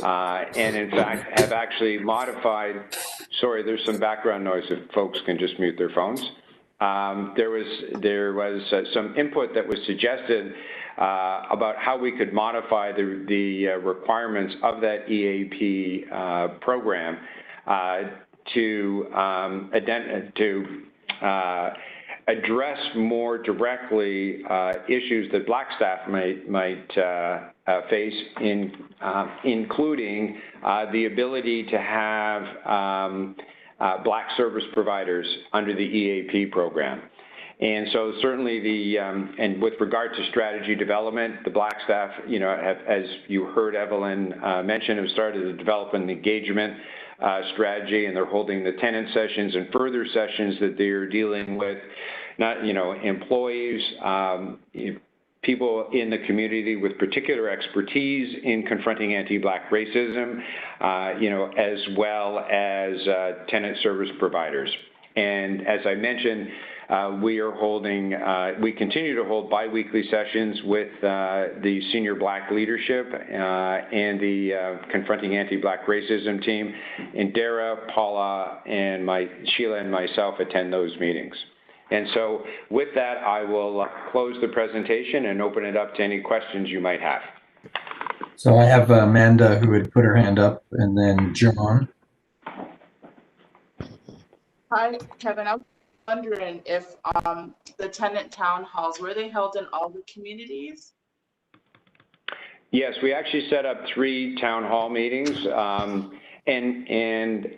and in fact have actually modified, sorry, there's some background noise if folks can just mute their phones. There was some input that was suggested about how we could modify the requirements of that EAP program to address more directly issues that Black staff might face, including the ability to have Black service providers under the EAP program. And so certainly and with regard to strategy development, the Black staff, have, as you heard Evelyn mention, have started to develop an engagement strategy, and they're holding the tenant sessions and further sessions that they're dealing with, employees, people in the community with particular expertise in confronting anti-Black racism, as well as tenant service providers. And as I mentioned, we continue to hold biweekly sessions with the senior Black leadership and the Confronting Anti-Black Racism team. And Dara, Paula, and Sheila and myself attend those meetings. And so with that, I will close the presentation and open it up to any questions you might have. So I have Amanda who had put her hand up, and then John. Hi, Kevin. I was wondering if the tenant town halls, were they held in all the communities? Yes, we actually set up 3 town hall meetings, one in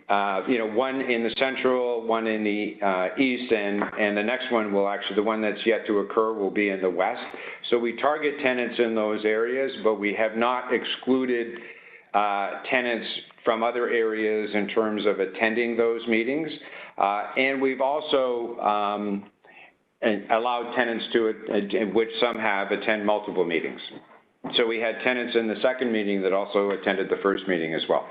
the central, one in the east, and the next one will actually, the one that's yet to occur will be in the west. So we target tenants in those areas, but we have not excluded tenants from other areas in terms of attending those meetings. And we've also allowed tenants to, which some have, attend multiple meetings. So we had tenants in the second meeting that also attended the first meeting as well.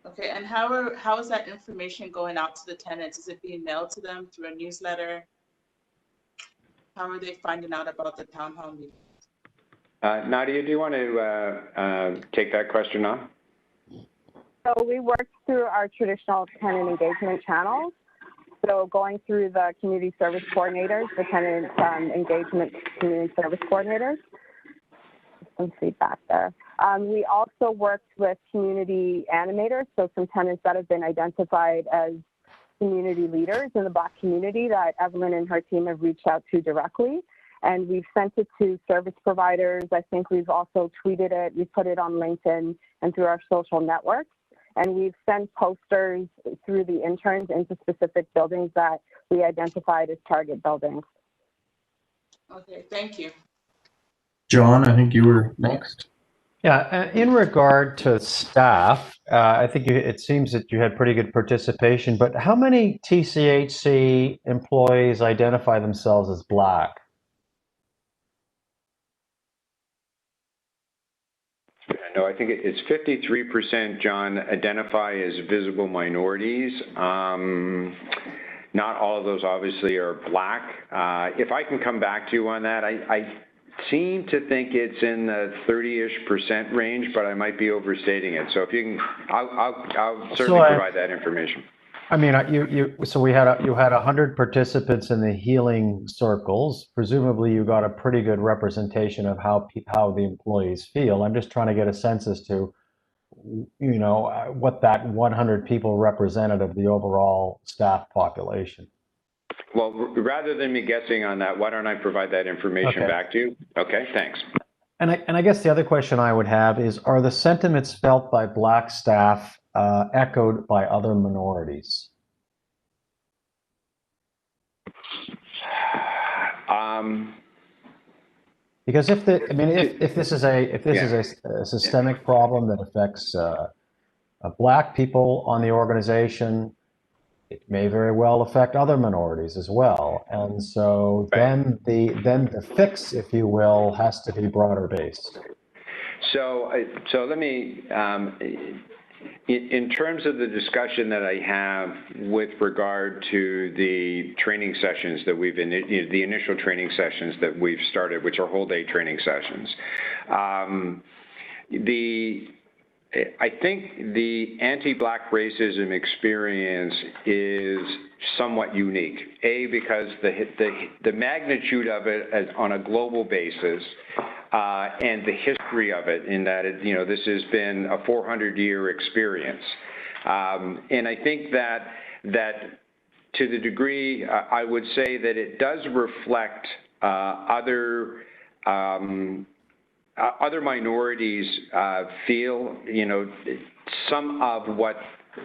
Okay, and how is that information going out to the tenants? Is it being mailed to them through a newsletter? How are they finding out about the town hall meetings? Nadia, do you want to take that question on? So we work through our traditional tenant engagement channels. So going through the community service coordinators, the tenant engagement community service coordinators. Some feedback there. We also worked with community animators, so some tenants that have been identified as community leaders in the Black community that Evelyn and her team have reached out to directly. and we've sent it to service providers. I think we've also tweeted it. We put it on LinkedIn and through our social networks. And we've sent posters through the interns into specific buildings that we identified as target buildings. Okay, thank you. John, I think you were next. Yeah, in regard to staff, I think it seems that you had pretty good participation, but how many TCHC employees identify themselves as Black? No, I think it's 53%, John, identify as visible minorities. Not all of those obviously are Black. If I can come back to you on that, I seem to think it's in the 30-ish% range, but I might be overstating it. So if you can, I'll certainly provide that information. I mean, so you had 100 participants in the healing circles. Presumably, you got a pretty good representation of how the employees feel. I'm just trying to get a sense as to, you know, what that 100 people represented of the overall staff population. Well, rather than me guessing on that, why don't I provide that information back to you? Okay, thanks. And I guess the other question I would have is, are the sentiments felt by Black staff echoed by other minorities? Because if this is a systemic problem that affects Black people on the organization, it may very well affect other minorities as well. And so then the fix, if you will, has to be broader based. So let me, in terms of the discussion that I have with regard to the training sessions that the initial training sessions that we've started, which are whole day training sessions, I think the anti-Black racism experience is somewhat unique. Because the magnitude of it on a global basis and the history of it, in that this has been a 400-year experience, and I think that to the degree I would say that it does reflect other minorities feel, some of what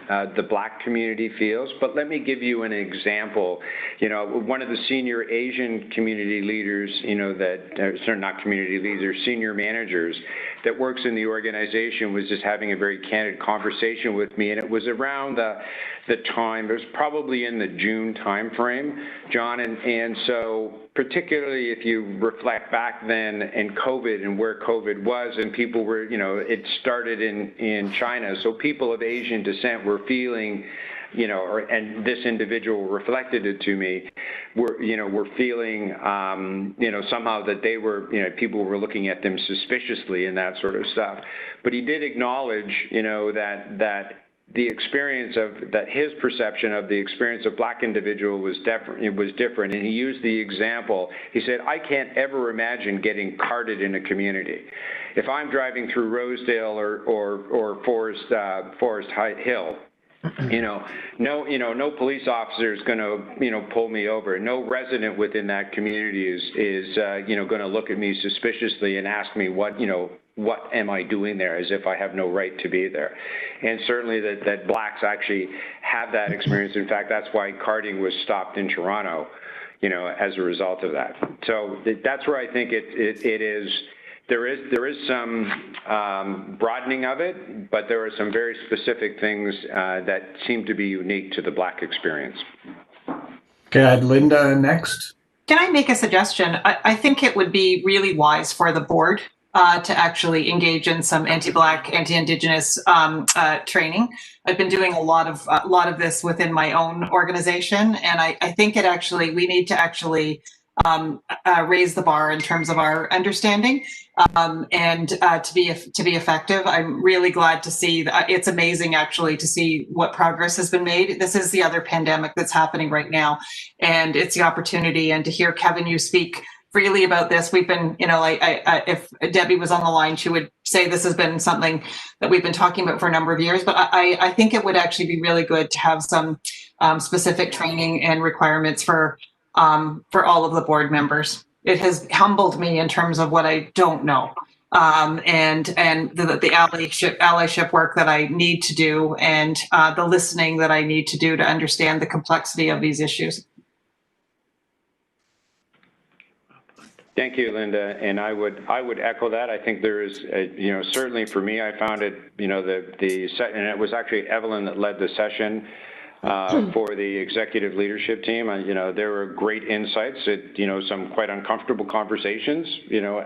the Black community feels. But let me give you an example. One of the senior Asian community leaders, not community leaders, senior managers that works in the organization was just having a very candid conversation with me, and it was around the time, it was probably in the June timeframe, John, and so particularly if you reflect back then in COVID and where COVID was, and people were, it started in China, so people of Asian descent were feeling, and this individual reflected it to me, were feeling, somehow that they were, people were looking at them suspiciously and that sort of stuff. But he did acknowledge, that the experience that his perception of the experience of Black individual was different. And he used the example, he said, I can't ever imagine getting carded in a community. If I'm driving through Rosedale or Forest Hill, no police officer is going to, pull me over. No resident within that community is going to look at me suspiciously and ask me what am I doing there, as if I have no right to be there. And certainly that Blacks actually have that experience. In fact, that's why carding was stopped in Toronto, as a result of that. So that's where I think it is. There is some broadening of it, but there are some very specific things that seem to be unique to the Black experience. Okay, I had Linda next. Can I make a suggestion? I think it would be really wise for the board to actually engage in some anti-Black, anti-Indigenous training. I've been doing a lot of this within my own organization, and I think we need to actually raise the bar in terms of our understanding, and to be effective. I'm really glad to see that. It's amazing actually to see what progress has been made. This is the other pandemic that's happening right now, and it's the opportunity. And to hear Kevin, you speak freely about this. We've been, if Debbie was on the line, she would say this has been something that we've been talking about for a number of years. But I think it would actually be really good to have some specific training and requirements for all of the board members. it has humbled me in terms of what I don't know. And the allyship work that I need to do, and the listening that I need to do to understand the complexity of these issues. Thank you, Linda. And I would echo that. I think there is, certainly for me, I found it, and it was actually Evelyn that led the session for the executive leadership team. There were great insights, some quite uncomfortable conversations,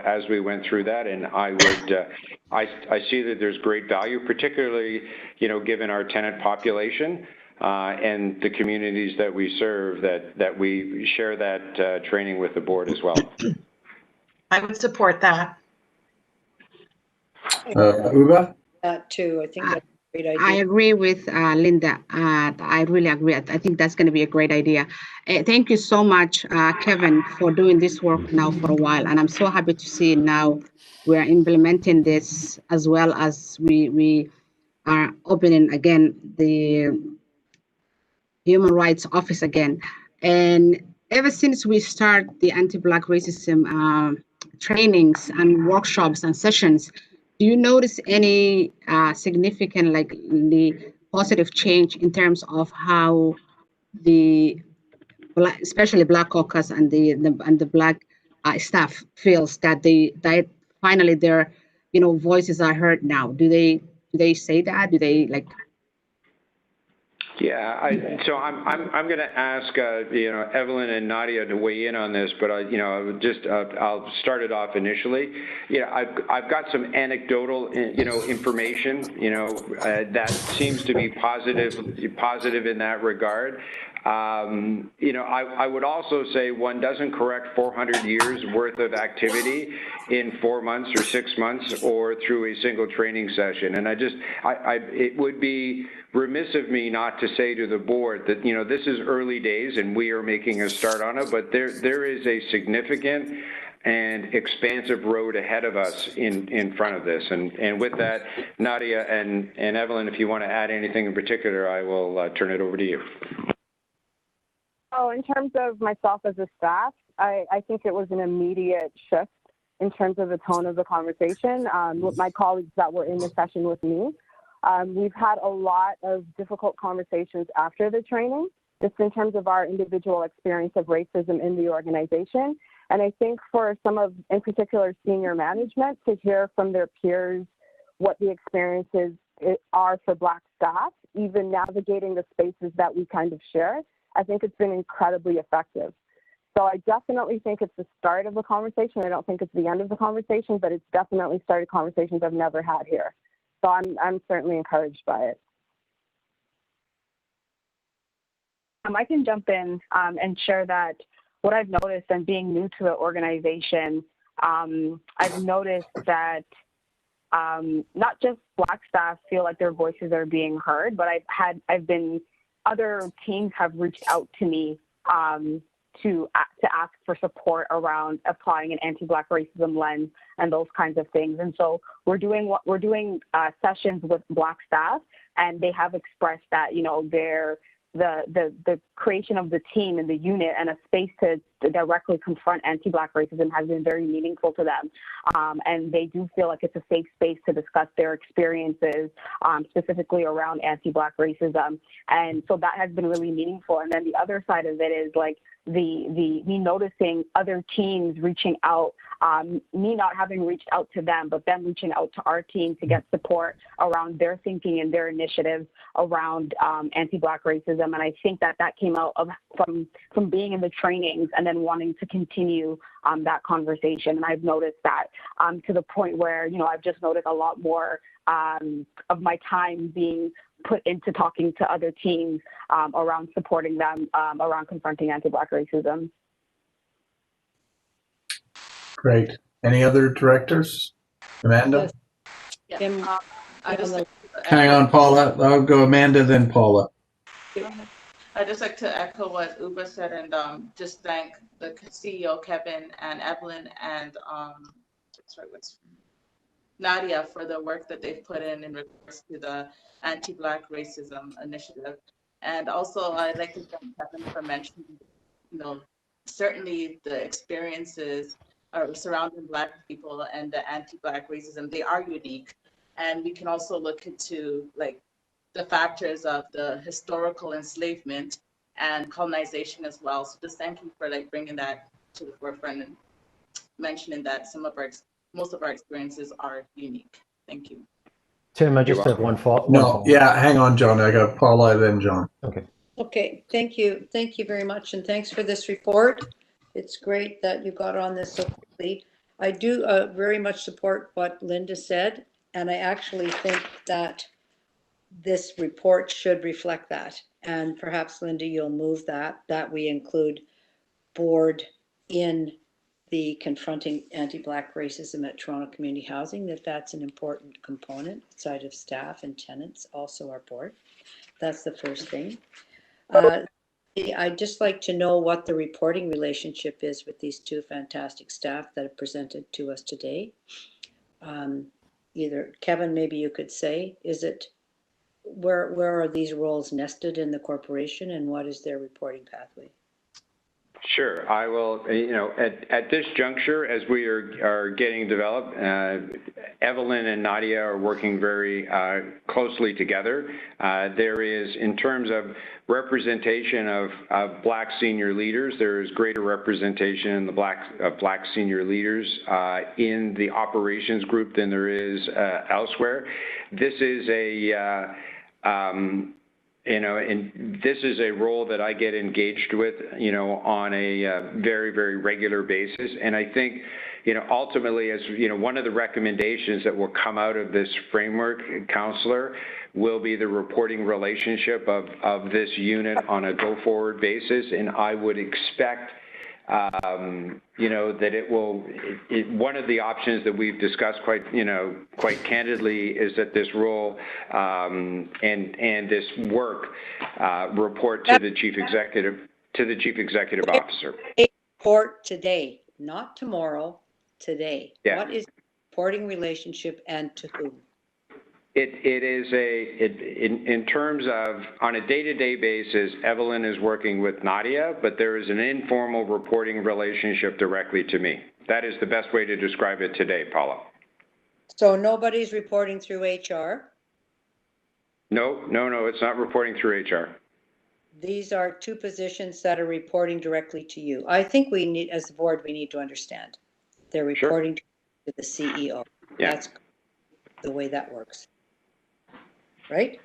as we went through that. And I see that there's great value, particularly, given our tenant population and the communities that we serve, that we share that training with the board as well. I would support that. Uba? That too. I think that's a great I idea. agree with Linda. I really agree. I think that's going to be a great idea. Thank you so much, Kevin, for doing this work now for a while. And I'm so happy to see now we're implementing this, as well as we are opening again the Human Rights Office again. And ever since we start the anti-Black racism trainings and workshops and sessions, do you notice any significant, positive change in terms of how the especially Black caucus and the Black staff feels that that finally their voices are heard now? Do they say that? Do they like? Yeah, so I'm going to ask Evelyn and Nadia to weigh in on this, but I'll start it off initially. I've got some anecdotal information that seems to be positive in that regard. I would also say one doesn't correct 400 years worth of activity in 4 months or 6 months or through a single training session. And it would be remiss of me not to say to the board that, this is early days and we are making a start on it, but there is a significant and expansive road ahead of us in front of this. And with that, Nadia and Evelyn, if you want to add anything in particular, I will turn it over to you. Oh, in terms of myself as a staff, I think it was an immediate shift in terms of the tone of the conversation. With my colleagues that were in the session with me, we've had a lot of difficult conversations after the training, just in terms of our individual experience of racism in the organization. And I think for some of, in particular, senior management, to hear from their peers what the experiences are for Black staff, even navigating the spaces that we kind of share, I think it's been incredibly effective. So I definitely think it's the start of the conversation. I don't think it's the end of the conversation, but it's definitely started conversations I've never had here. So I'm certainly encouraged by it. I can jump in and share that what I've noticed, and being new to the organization, I've noticed that not just Black staff feel like their voices are being heard, but other teams have reached out to me to ask for support around applying an anti-Black racism lens and those kinds of things. And so we're doing sessions with Black staff, and they have expressed that the creation of the team and the unit and a space to directly confront anti-Black racism has been very meaningful to them. And they do feel like it's a safe space to discuss their experiences, specifically around anti-Black racism. And so that has been really meaningful. And then the other side of it is like me noticing other teams reaching out, me not having reached out to them, but them reaching out to our team to get support around their thinking and their initiatives around anti-Black racism. And I think that came out from being in the trainings and then wanting to continue that conversation. And I've noticed that to the point where, I've just noticed a lot more of my time being put into talking to other teams around supporting them, around confronting anti-Black racism. Great. Any other directors? Amanda? Kim, Hang on, Paula. I'll go Amanda, then Paula. I'd just like to echo what Uba said and just thank the CEO, Kevin, and Evelyn, and Nadia for the work that they've put in regards to the Anti-Black Racism Initiative. And also, I'd like to thank Kevin for mentioning, certainly the experiences surrounding Black people and the anti-Black racism, they are unique. And we can also look into like the factors of the historical enslavement and colonization as well. So just thank you for like bringing that to the forefront and mentioning that most of our experiences are unique. Thank you. Tim, I just have one follow. No, yeah, hang on, John. I got Paula, then John. Okay. Okay, thank you. Thank you very much, and thanks for this report. It's great that you got on this so quickly. I do very much support what Linda said, and I actually think that this report should reflect that. And perhaps, Linda, you'll move that we include board in the confronting anti-Black racism at Toronto Community Housing, that's an important component outside of staff and tenants, also our board. That's the first thing. I'd just like to know what the reporting relationship is with these two fantastic staff that have presented to us today. Either Kevin, maybe you could say, is it where are these roles nested in the corporation, and what is their reporting pathway? Sure, I will. At this juncture, as we are getting developed, Evelyn and Nadia are working very closely together. There is, in terms of representation of Black senior leaders, there is greater representation in the Black senior leaders in the operations group than there is elsewhere. This is and this is a role that I get engaged with, on a very, very regular basis. And I think, ultimately, as one of the recommendations that will come out of this framework, Councillor, will be the reporting relationship of this unit on a go-forward basis. And I would expect, that it will, one of the options that we've discussed quite candidly is that this role and this work report to the chief executive officer. Report today, not tomorrow, today. Yeah. What is the reporting relationship and to whom? It is in terms of, on a day-to-day basis, Evelyn is working with Nadia, but there is an informal reporting relationship directly to me. That is the best way to describe it today, Paula. So nobody's reporting through HR? No, it's not reporting through HR. These are two positions that are reporting directly to you. I think we need, as the board, we need to understand. They're reporting to the CEO. Yeah. That's the way that works. Right?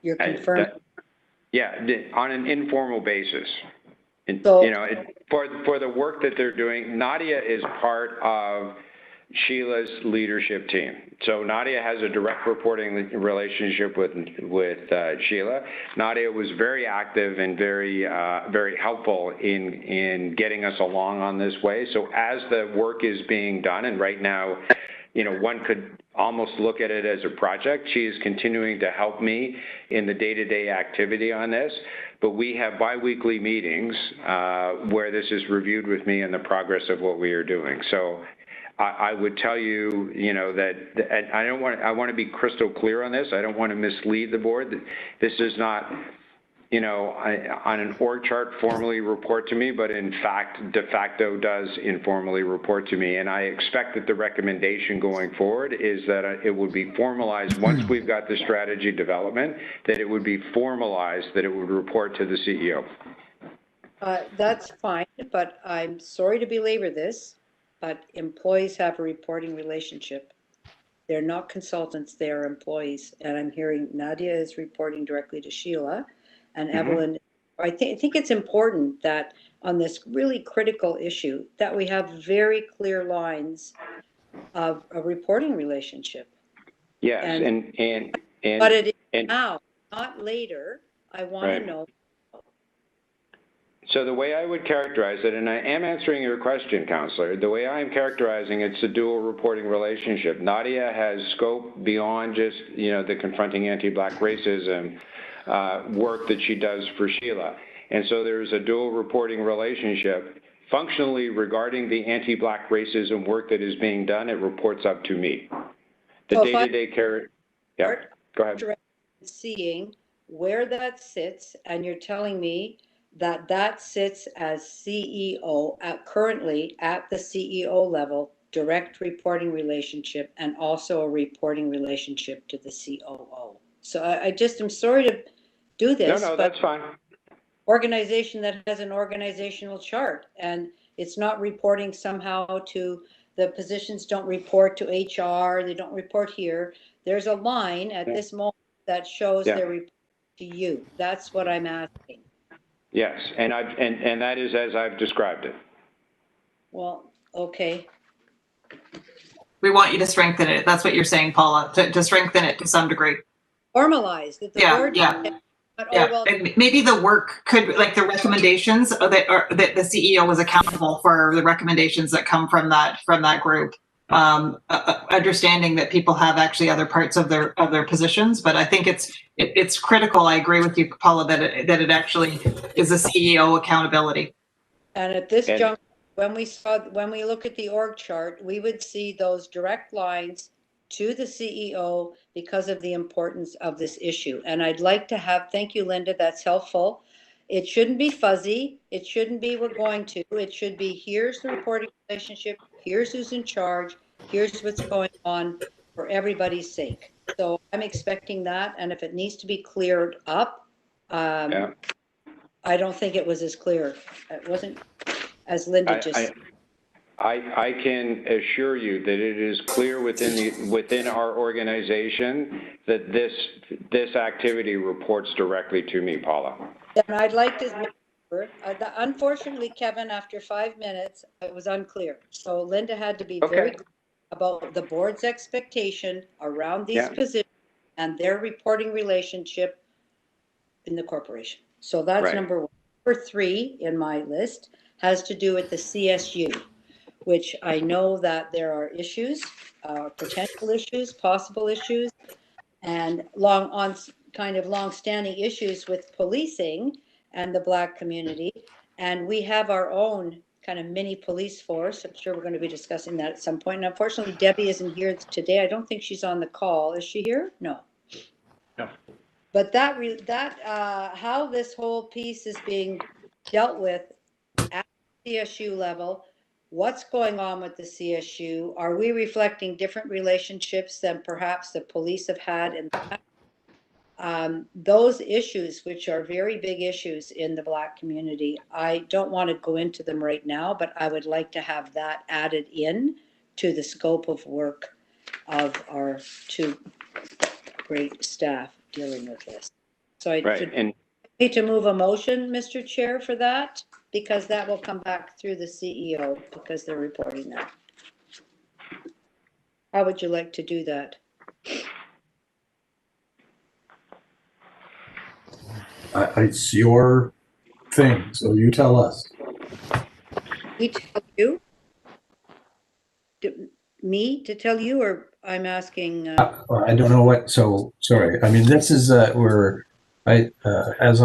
You're confirming? On an informal basis. And, so, for the work that they're doing, Nadia is part of Sheila's leadership team. So Nadia has a direct reporting relationship with Sheila. Nadia was very active and very helpful in getting us along on this way. So as the work is being done, and right now, one could almost look at it as a project. She is continuing to help me in the day-to-day activity on this, but we have biweekly meetings where this is reviewed with me and the progress of what we are doing. So I would tell you, that I want to be crystal clear on this. I don't want to mislead the board. This is not, on an org chart formally report to me, but in fact, de facto does informally report to me. And I expect that the recommendation going forward is that it would be formalized once we've got the strategy development, that it would be formalized, that it would report to the CEO. That's fine, but I'm sorry to belabor this, but employees have a reporting relationship. They're not consultants, they are employees. And I'm hearing Nadia is reporting directly to Sheila. And Evelyn, I think it's important that on this really critical issue that we have very clear lines of a reporting relationship. Yes, but it is now, not later. I want to know. So the way I would characterize it, and I am answering your question, Councillor, the way I'm characterizing it's a dual reporting relationship. Nadia has scope beyond just, the confronting anti-Black racism work that she does for Sheila. And so there's a dual reporting relationship. Functionally, regarding the anti-Black racism work that is being done, it reports up to me. The day-to-day care. Yeah, go ahead. Seeing where that sits, and you're telling me that sits as CEO currently at the CEO level, direct reporting relationship, and also a reporting relationship to the COO. So I just am sorry to do this. No, but that's fine. organization that has an organizational chart, and it's not reporting somehow to the positions, don't report to HR, they don't report here. There's a line at this moment that shows their report to you. That's what I'm asking. Yes, and that is as I've described it. Well, okay. We want you to strengthen it. That's what you're saying, Paula, to strengthen it to some degree. Formalized that the board. And maybe the work could, like the recommendations that the CEO was accountable for the recommendations that come from that group. Understanding that people have actually other parts of their positions, but I think it's critical. I agree with you, Paula, that it actually is a CEO accountability. And at this juncture, when we look at the org chart, we would see those direct lines to the CEO because of the importance of this issue. And I'd like to have, thank you, Linda, that's helpful. It shouldn't be fuzzy. It shouldn't be we're going to. It should be here's the reporting relationship, here's who's in charge, here's what's going on for everybody's sake. So I'm expecting that, and if it needs to be cleared up, I don't think it was as clear. It wasn't as Linda just said. I can assure you that it is clear within our organization that this activity reports directly to me, Paula. And I'd like to, unfortunately, Kevin, after 5 minutes, it was unclear. So Linda had to be very clear about the board's expectation around these positions and their reporting relationship in the corporation. So that's number one. Number 3 in my list has to do with the CSU, which I know that there are issues, potential issues, possible issues, and long-standing issues with policing and the Black community. And we have our own kind of mini police force. I'm sure we're going to be discussing that at some point. And unfortunately, Debbie isn't here today. I don't think she's on the call. Is she here? No. No. But how this whole piece is being dealt with at the CSU level, what's going on with the CSU? Are we reflecting different relationships than perhaps the police have had in the past? Those issues, which are very big issues in the Black community, I don't want to go into them right now, but I would like to have that added in to the scope of work of our 2 great staff dealing with this. So I need to move a motion, Mr. Chair, for that, because that will come back through the CEO because they're reporting that. How would you like to do that? It's your thing, so you tell us. We tell you? Me to tell you, or I'm asking? I don't know what. So sorry. I mean, this is as I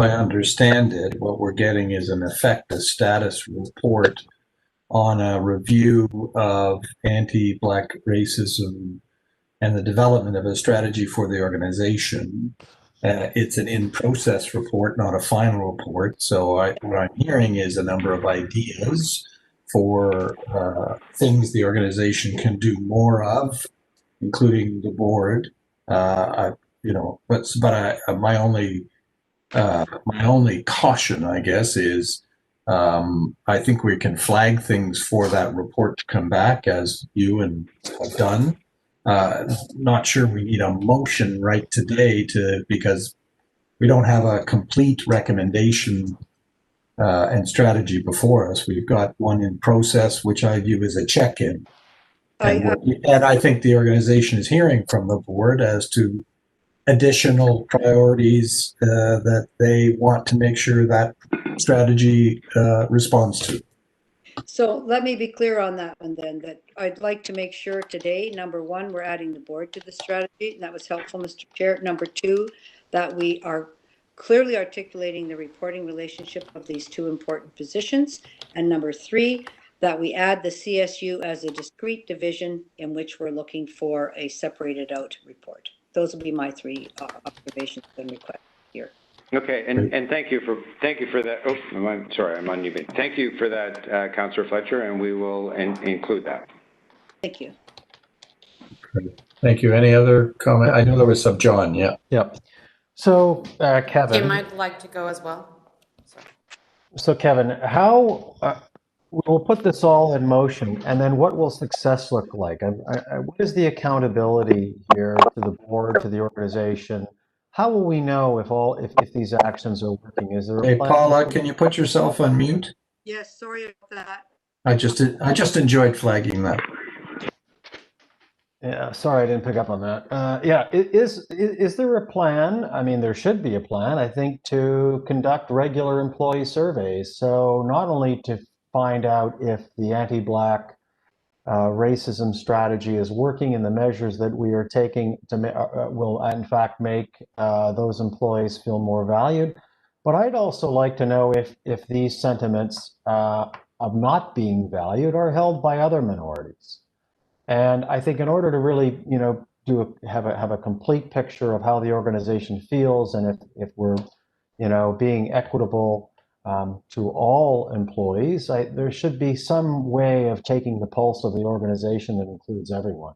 understand it, what we're getting is in effect a status report on a review of anti-Black racism and the development of a strategy for the organization. It's an in-process report, not a final report. So what I'm hearing is a number of ideas for things the organization can do more of, including the board. My only caution, I guess, is I think we can flag things for that report to come back, as you and have done. Not sure we need a motion right today because we don't have a complete recommendation and strategy before us. We've got one in process, which I view as a check-in. And I think the organization is hearing from the board as to additional priorities that they want to make sure that strategy responds to. So let me be clear on that one then, that I'd like to make sure today, number 1, we're adding the board to the strategy, and that was helpful, Mr. Chair. Number 2, that we are clearly articulating the reporting relationship of these 2 important positions. And number 3, that we add the CSU as a discrete division in which we're looking for a separated out report. Those will be my 3 observations and requests here. Okay, and thank you for that. Oh, sorry, I'm unmuted. Thank you for that, Councillor Fletcher, and we will include that. Thank you. Thank you. Any other comment? I know there was some, John, yeah. Yep. So, Kevin. Tim, I'd like to go as well. So, Kevin, how we'll put this all in motion, and then what will success look like? What is the accountability here to the board, to the organization? How will we know if these actions are working? Is there a Hey, plan? Paula, can you put yourself on mute? Yes, sorry about that. I just enjoyed flagging that. Yeah, sorry, I didn't pick up on that. Yeah, is there a plan? I mean, there should be a plan, I think, to conduct regular employee surveys. So not only to find out if the anti-Black racism strategy is working and the measures that we are taking to will in fact make those employees feel more valued, but I'd also like to know if these sentiments of not being valued are held by other minorities. And I think in order to really, have a complete picture of how the organization feels, and if we're, being equitable to all employees, there should be some way of taking the pulse of the organization that includes everyone.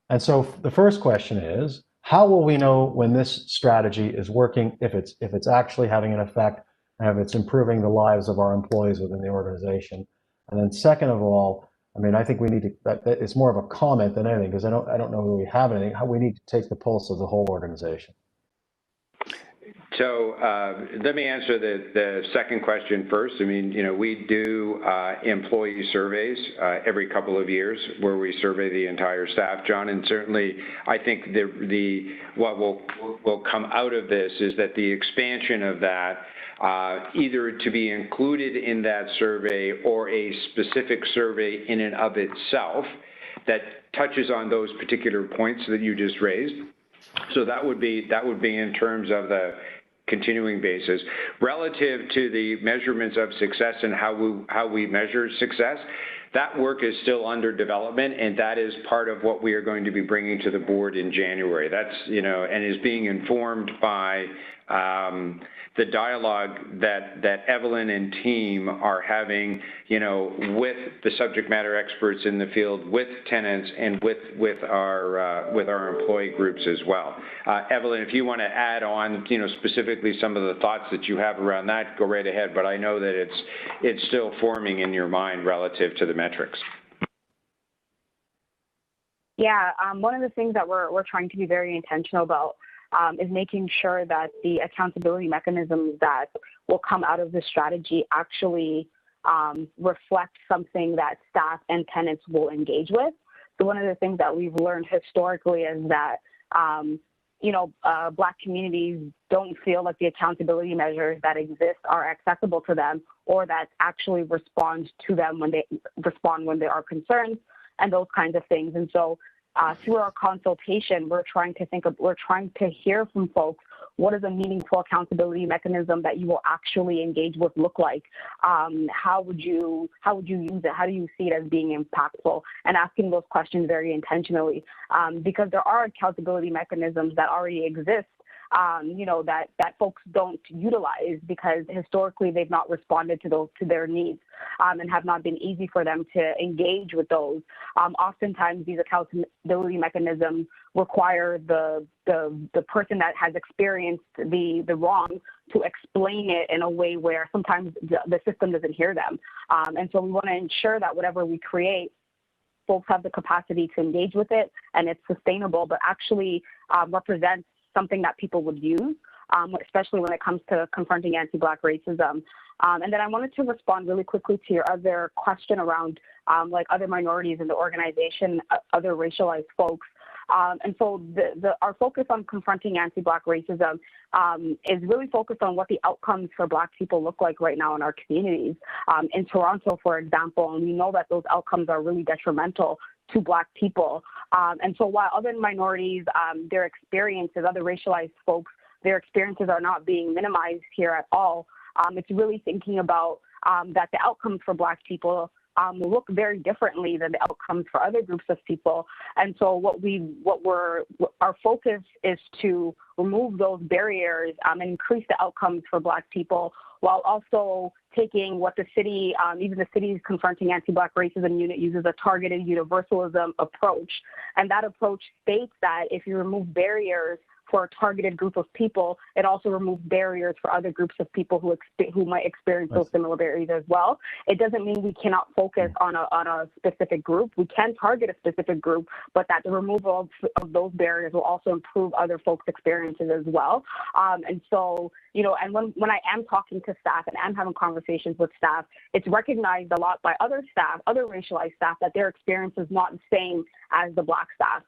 And so the first question is, how will we know when this strategy is working, if it's actually having an effect, and if it's improving the lives of our employees within the organization? And then second of all, I mean, I think we need to, that it's more of a comment than anything, because I don't know that we have anything. How we need to take the pulse of the whole organization. So let me answer the second question first. I mean, we do employee surveys every couple of years where we survey the entire staff, John, and certainly I think what will come out of this is that the expansion of that, either to be included in that survey or a specific survey in and of itself that touches on those particular points that you just raised. So that would be in terms of the continuing basis. Relative to the measurements of success and how we measure success, that work is still under development, and that is part of what we are going to be bringing to the board in January. That's, and is being informed by the dialogue that Evelyn and team are having, with the subject matter experts in the field, with tenants, and with our employee groups as well. Evelyn, if you want to add on, specifically some of the thoughts that you have around that, go right ahead. But I know that it's still forming in your mind relative to the metrics. Yeah, one of the things that we're trying to be very intentional about is making sure that the accountability mechanisms that will come out of this strategy actually reflect something that staff and tenants will engage with. So one of the things that we've learned historically is that, Black communities don't feel like the accountability measures that exist are accessible to them, or that actually respond to them when they are concerned, and those kinds of things. And so through our consultation, we're trying to hear from folks, what does a meaningful accountability mechanism that you will actually engage with look like? How would you use it? How do you see it as being impactful? And asking those questions very intentionally, because there are accountability mechanisms that already exist, that folks don't utilize because historically they've not responded to their needs, and have not been easy for them to engage with those. Oftentimes these accountability mechanisms require the person that has experienced the wrong to explain it in a way where sometimes the system doesn't hear them. And so we want to ensure that whatever we create, folks have the capacity to engage with it, and it's sustainable, but actually represents something that people would use, especially when it comes to confronting anti-Black racism. And then I wanted to respond really quickly to your other question around like other minorities in the organization, other racialized folks. And so our focus on confronting anti-Black racism is really focused on what the outcomes for Black people look like right now in our communities. In Toronto, for example, and we know that those outcomes are really detrimental to Black people. And so while other minorities, their experiences, other racialized folks, their experiences are not being minimized here at all, it's really thinking about that the outcomes for Black people will look very differently than the outcomes for other groups of people. And so our focus is to remove those barriers and increase the outcomes for Black people, while also taking what the city, even the city's Confronting Anti-Black Racism unit uses a targeted universalism approach. And that approach states that if you remove barriers for a targeted group of people, it also removes barriers for other groups of people who might experience those similar barriers as well. It doesn't mean we cannot focus on a specific group. We can target a specific group, but that the removal of those barriers will also improve other folks' experiences as well. And so, you know, and when I am talking to staff and I'm having conversations with staff, it's recognized a lot by other staff, other racialized staff, that their experience is not the same as the Black staff.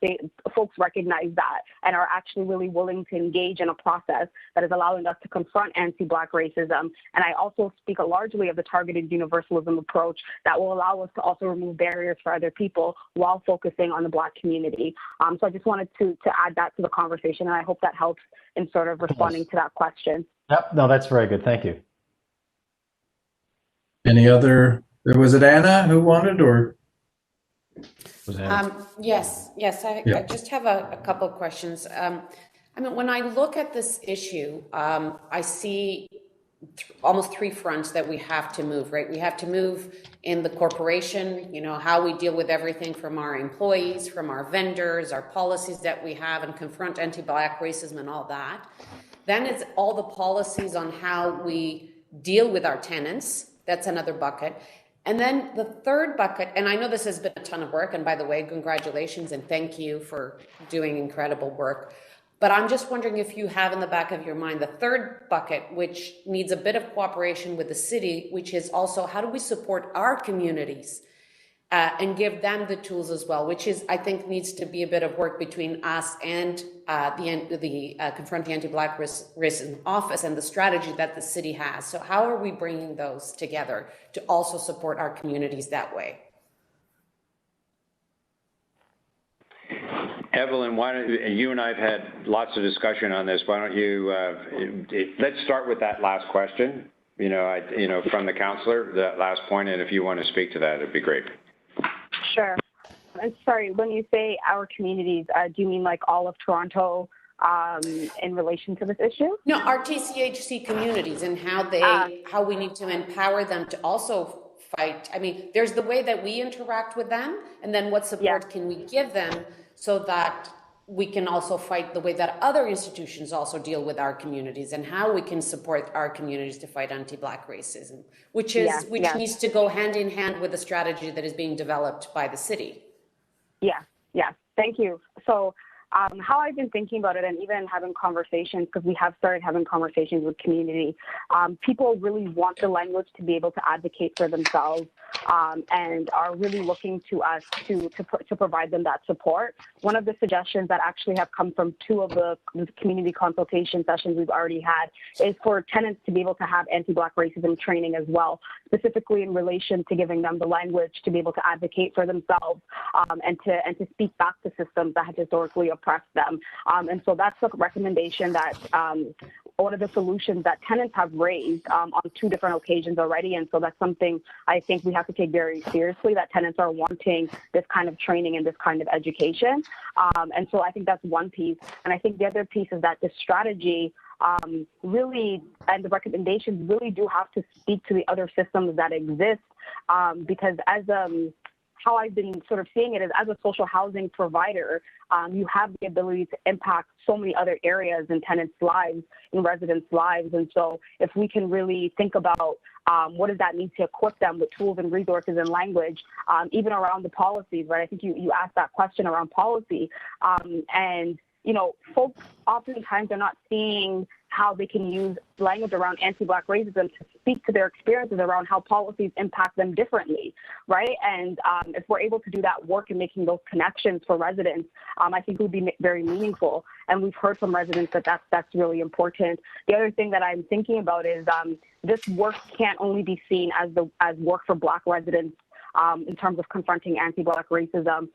Folks recognize that and are actually really willing to engage in a process that is allowing us to confront anti-Black racism. And I also speak largely of the targeted universalism approach that will allow us to also remove barriers for other people while focusing on the Black community. So I just wanted to add that to the conversation, and I hope that helps in sort of responding to that question. Yep, no, that's very good. Thank you. Any other, was it Anna who wanted, or? Yes, Yeah. I just have a couple of questions. I mean, when I look at this issue, I see almost three fronts that we have to move, right? We have to move in the corporation, you know, how we deal with everything from our employees, from our vendors, our policies that we have, and confront anti-Black racism and all that. Then it's all the policies on how we deal with our tenants. That's another bucket. And then the third bucket, and I know this has been a ton of work, and by the way, congratulations and thank you for doing incredible work. But I'm just wondering if you have in the back of your mind the third bucket, which needs a bit of cooperation with the city, which is also how do we support our communities and give them the tools as well, which is, I think, needs to be a bit of work between us and the Confronting Anti-Black Racism Office and the strategy that the city has. So how are we bringing those together to also support our communities that way? Evelyn, why don't you and I have had lots of discussion on this. Why don't you, let's start with that last question, from the counselor, that last point, and if you want to speak to that, it'd be great. Sure. I'm sorry, when you say our communities, do you mean like all of Toronto in relation to this issue? No, our TCHC communities and how we need to empower them to also fight. I mean, there's the way that we interact with them, and then what support can we give them so that we can also fight the way that other institutions also deal with our communities, and how we can support our communities to fight anti-Black racism, which needs to go hand in hand with the strategy that is being developed by the city. Yeah, thank you. So how I've been thinking about it, and even having conversations, because we have started having conversations with community, people really want the language to be able to advocate for themselves, and are really looking to us to provide them that support. One of the suggestions that actually have come from two of the community consultation sessions we've already had is for tenants to be able to have anti-Black racism training as well, specifically in relation to giving them the language to be able to advocate for themselves, and to speak back to systems that have historically oppressed them. And so that's a recommendation that one of the solutions that tenants have raised on two different occasions already. And so that's something I think we have to take very seriously, that tenants are wanting this kind of training and this kind of education. And so I think that's one piece. And I think the other piece is that the strategy really, and the recommendations really do have to speak to the other systems that exist, because as how I've been sort of seeing it is, as a social housing provider, you have the ability to impact so many other areas in tenants' lives, in residents' lives. And so if we can really think about what does that mean to equip them with tools and resources and language, even around the policies, right? I think you asked that question around policy. And, folks oftentimes are not seeing how they can use language around anti-Black racism to speak to their experiences around how policies impact them differently, right? And if we're able to do that work and making those connections for residents, I think it would be very meaningful. And we've heard from residents that that's really important. The other thing that I'm thinking about is this work can't only be seen as work for Black residents in terms of confronting anti-Black racism.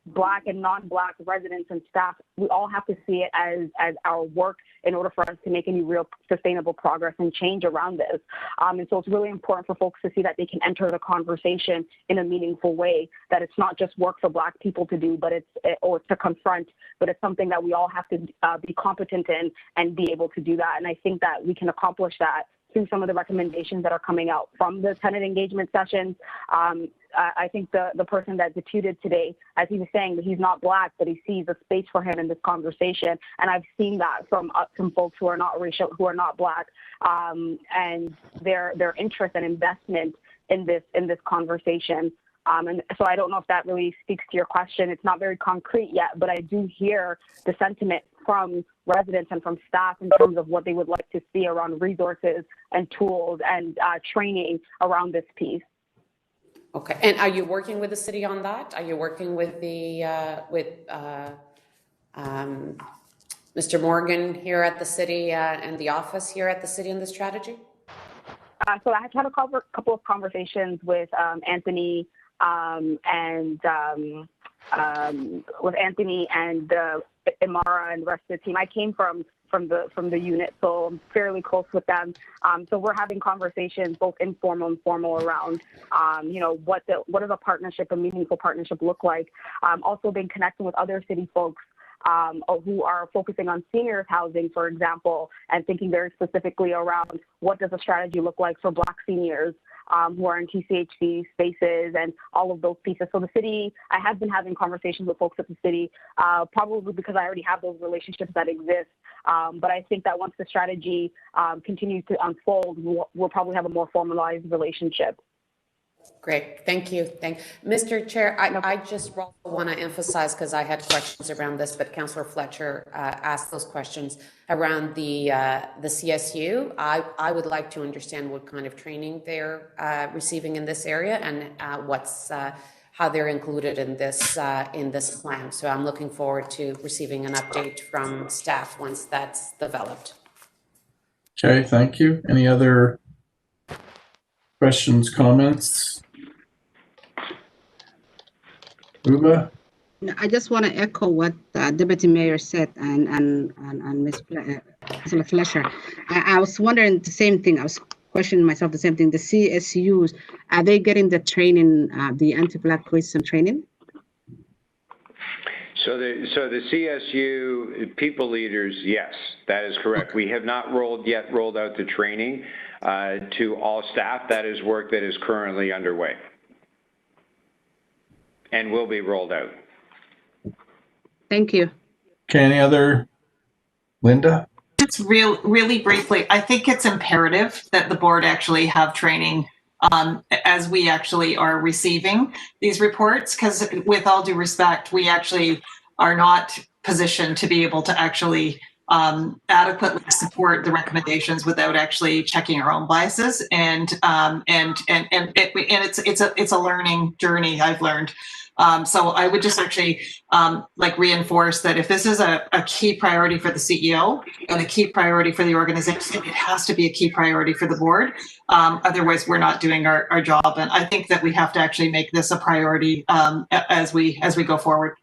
Black and non-Black residents and staff, we all have to see it as our work in order for us to make any real sustainable progress and change around this. And so it's really important for folks to see that they can enter the conversation in a meaningful way, that it's not just work for Black people to do, but or to confront, but it's something that we all have to be competent in and be able to do that. And I think that we can accomplish that through some of the recommendations that are coming out from the tenant engagement sessions. I think the person that deputed today, as he was saying, that he's not Black, but he sees a space for him in this conversation. And I've seen that from folks who are not racial, who are not Black, and their interest and investment in this conversation. And so I don't know if that really speaks to your question. It's not very concrete yet, but I do hear the sentiment from residents and from staff in terms of what they would like to see around resources and tools and training around this piece. Okay, and are you working with the city on that? Are you working with the Mr. Morgan here at the city and the office here at the city in this strategy? So I had a couple of conversations with Anthony and Imara and the rest of the team. I came from the unit, so I'm fairly close with them. So we're having conversations, both informal and formal, around, what does a partnership, a meaningful partnership, look like. Also been connecting with other city folks who are focusing on seniors housing, for example, and thinking very specifically around what does a strategy look like for Black seniors who are in TCHC spaces and all of those pieces. So the city, I have been having conversations with folks at the city, probably because I already have those relationships that exist. But I think that once the strategy continues to unfold, we'll probably have a more formalized relationship. Great, thank you. Mr. Chair, I just want to emphasize, because I had questions around this, but Councillor Fletcher asked those questions around the CSU. I would like to understand what kind of training they're receiving in this area and how they're included in this plan. So I'm looking forward to receiving an update from staff once that's developed. Okay, thank you. Any other questions, comments? Uba? I just want to echo what Deputy Mayor said and Ms. Fletcher. I was wondering the same thing. I was questioning myself the same thing. The CSUs, are they getting the training, the anti-Black racism training? So the CSU people leaders, yes, that is correct. We have not rolled out the training to all staff. That is work that is currently underway and will be rolled out. Thank you. Okay, any other? Linda? Just really briefly, I think it's imperative that the board actually have training as we actually are receiving these reports, because with all due respect, we actually are not positioned to be able to actually adequately support the recommendations without actually checking our own biases, and it's a learning journey, I've learned. So I would just actually reinforce that if this is a key priority for the CEO and a key priority for the organization, it has to be a key priority for the board. Otherwise, we're not doing our job. And I think that we have to actually make this a priority as we go forward.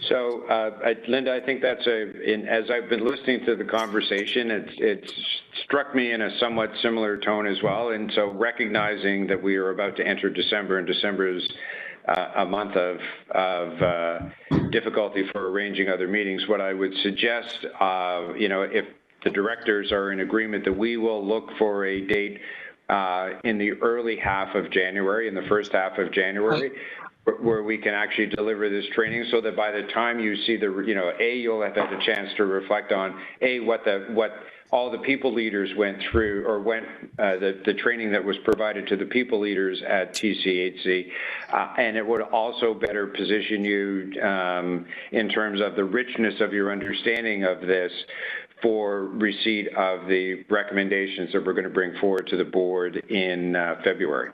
So, Linda, I think that's as I've been listening to the conversation, it's struck me in a somewhat similar tone as well. And so recognizing that we are about to enter December, and December is a month of difficulty for arranging other meetings, what I would suggest, if the directors are in agreement, that we will look for a date in the early half of January, in the first half of January, where we can actually deliver this training, so that by the time you see you'll have had a chance to reflect on what all the people leaders went through, or the training that was provided to the people leaders at TCHC, and it would also better position you in terms of the richness of your understanding of this for receipt of the recommendations that we're going to bring forward to the board in February.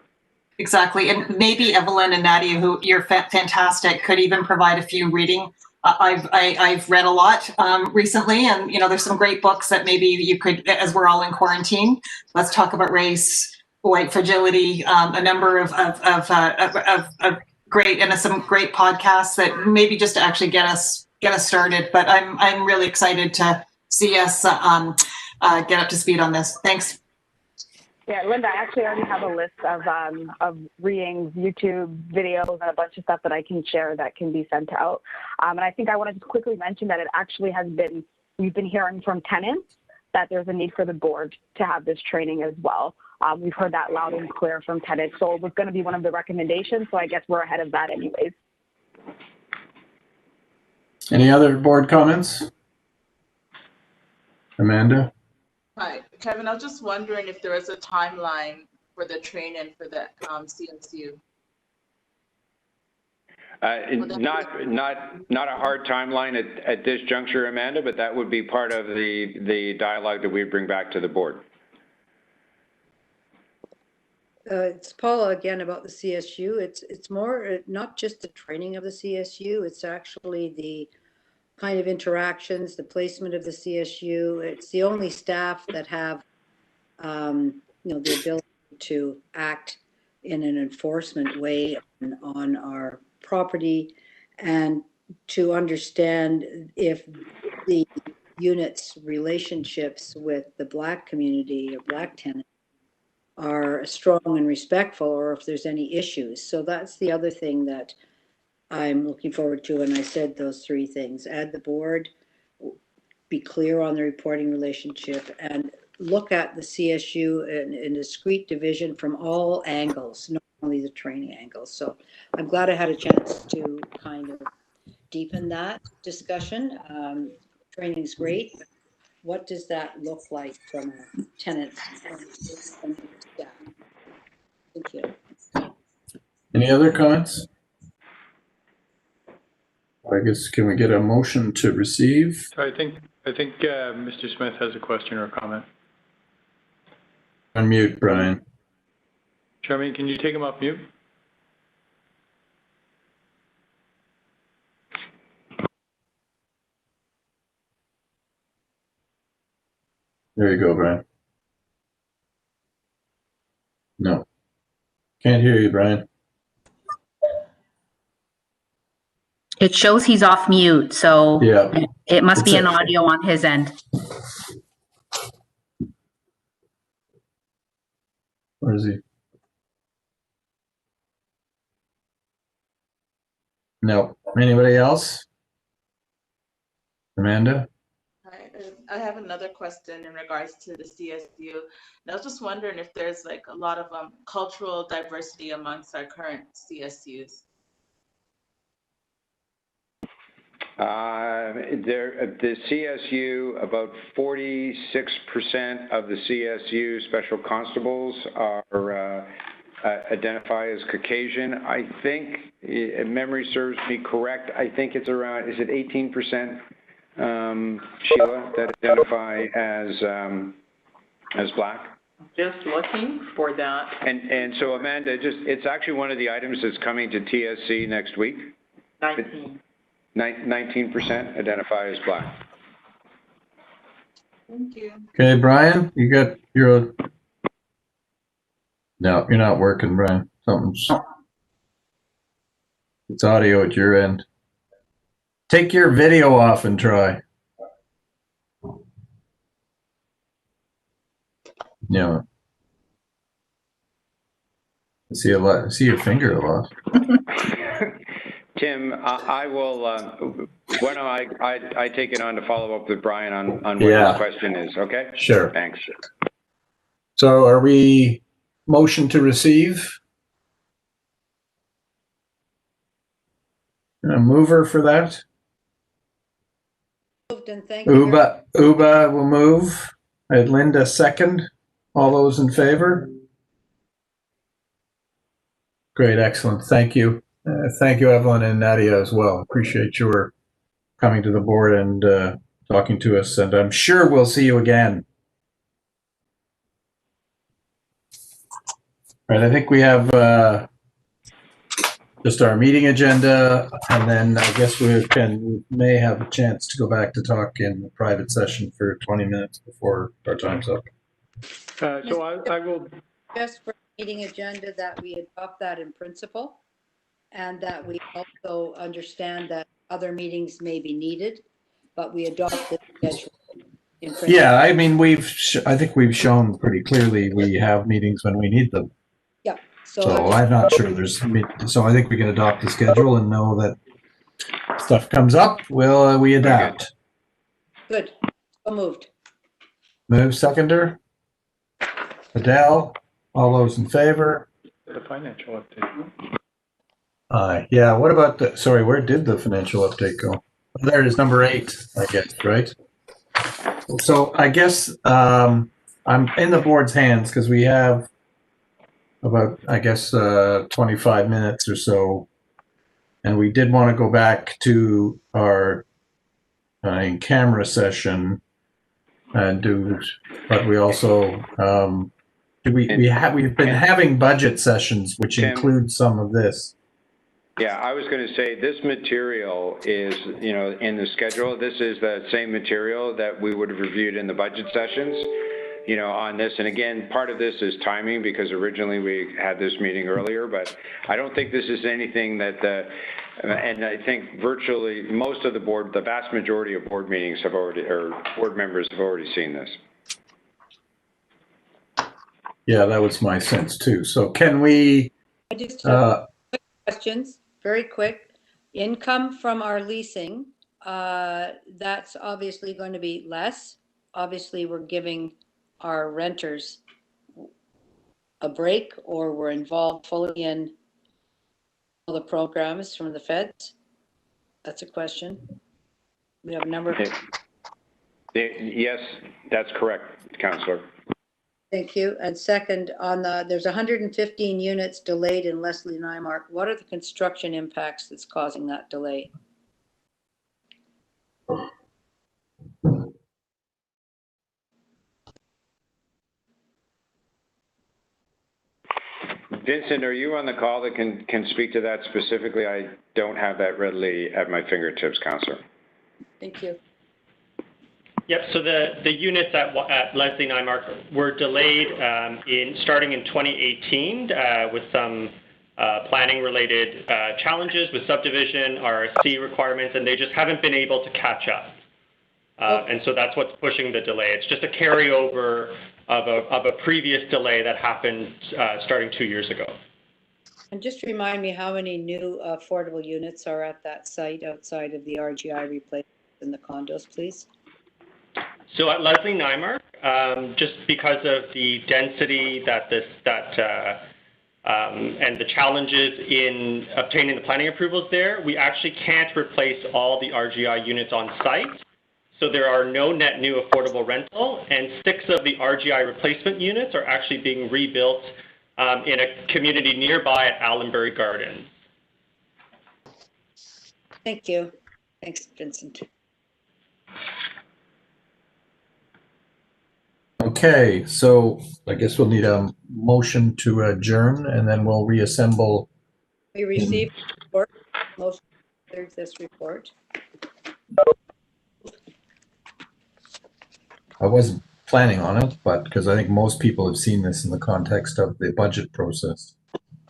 Exactly, and maybe Evelyn and Nadia, who you're fantastic, could even provide a few reading. I've read a lot recently, and there's some great books that maybe you could, as we're all in quarantine. Let's talk about race, white fragility, a number of great and some great podcasts that maybe just to actually get us started. But I'm really excited to see us get up to speed on this. Thanks. Yeah, Linda, I actually already have a list of readings, YouTube videos, and a bunch of stuff that I can share that can be sent out. And I think I want to just quickly mention that it actually we've been hearing from tenants that there's a need for the board to have this training as well. We've heard that loud and clear from tenants. So it was going to be one of the recommendations. So I guess we're ahead of that anyways. Any other board comments? Amanda? Hi, Kevin, I was just wondering if there is a timeline for the training for the CSU. Not a hard timeline at this juncture, Amanda, but that would be part of the dialogue that we bring back to the board. It's Paula again about the CSU. It's more not just the training of the CSU, it's actually the kind of interactions, the placement of the CSU. It's the only staff that have, the ability to act in an enforcement way on our property, and to understand if the unit's relationships with the Black community or Black tenants are strong and respectful, or if there's any issues. So that's the other thing that I'm looking forward to. And I said those three things: add the board, be clear on the reporting relationship, and look at the CSU in discrete division from all angles, not only the training angles. So I'm glad I had a chance to kind of deepen that discussion. Training is great. But what does that look like from a tenant's point of view? Thank you. Any other comments? I guess, can we get a motion to receive? I think Mr. Smith has a question or a comment. Unmute, Brian. Charmaine, can you take him off mute? There you go, Brian. No. Can't hear you, Brian. It shows he's off mute, so yeah. It must be an audio on his end. Where is he? No. Anybody else? Amanda? Hi, I have another question in regards to the CSU. And I was just wondering if there's like a lot of cultural diversity amongst our current CSUs. The CSU, about 46% of the CSU special constables are identify as Caucasian. I think, if memory serves me correct, I think it's around, is it 18%, Sheila, that identify as Black? Just looking for that. And so, Amanda, it's actually one of the items that's coming to TSC next week. 19% identify as Black. Thank you. Okay, Brian, no, you're not working, Brian. It's audio at your end. Take your video off and try. Yeah. I see your finger a lot. Tim, I will, why don't I take it on to follow up with Brian on what his question is, okay? Sure. Thanks. So are we motion to receive? A mover for that? Moved, and thank you. Uba will move. I had Linda second. All those in favor? Great, excellent. Thank you. Thank you, Evelyn and Nadia, as well. Appreciate your coming to the board and talking to us, and I'm sure we'll see you again. All right, I think we have just our meeting agenda, and then I guess we may have a chance to go back to talk in the private session for 20 minutes before our time's up. So I will just for meeting agenda that we adopt that in principle. and that we also understand that other meetings may be needed, but we adopt the schedule in principle. Yeah, I mean, I think we've shown pretty clearly we have meetings when we need them. Yeah. So I'm not sure so I think we can adopt the schedule and know that stuff comes up, we adapt. Good. So moved. Move seconder. Adele, all those in favor? The financial update. Yeah, what about where did the financial update go? There it is, number 8, I guess, right? So I guess I'm in the board's hands because we have about, I guess, 25 minutes or so. And we did want to go back to our in-camera session and but we also, we've been having budget sessions, which include some of this. Yeah, I was going to say this material is, in the schedule. This is the same material that we would have reviewed in the budget sessions, on this. And again, part of this is timing because originally we had this meeting earlier, but I don't think this is anything that and I think virtually most of the vast majority of board meetings board members have already seen this. Yeah, that was my sense too. So can we? I just have questions, very quick. Income from our leasing, that's obviously going to be less. Obviously, we're giving our renters a break, or we're involved fully in all the programs from the feds. That's a question. We have a number of. Yes, that's correct, Councillor. Thank you. And second, there's 115 units delayed in Leslie Nymark. What are the construction impacts that's causing that delay? Vincent, are you on the call that can speak to that specifically? I don't have that readily at my fingertips, Councillor. Thank you. Yep, so the units at Leslie Nymark were delayed starting in 2018 with some planning-related challenges with subdivision, RSC requirements, and they just haven't been able to catch up. And so that's what's pushing the delay. It's just a carryover of a previous delay that happened starting 2 years ago. And just remind me how many new affordable units are at that site outside of the RGI replacement in the condos, please? So at Leslie Nymark, just because of the density and the challenges in obtaining the planning approvals there, we actually can't replace all the RGI units on site. So there are no net new affordable rental, and 6 of the RGI replacement units are actually being rebuilt in a community nearby at Allenbury Gardens. Thank you. Thanks, Vincent. Okay, so I guess we'll need a motion to adjourn and then we'll reassemble. We received report, motion to this report. I wasn't planning on it, but because I think most people have seen this in the context of the budget process.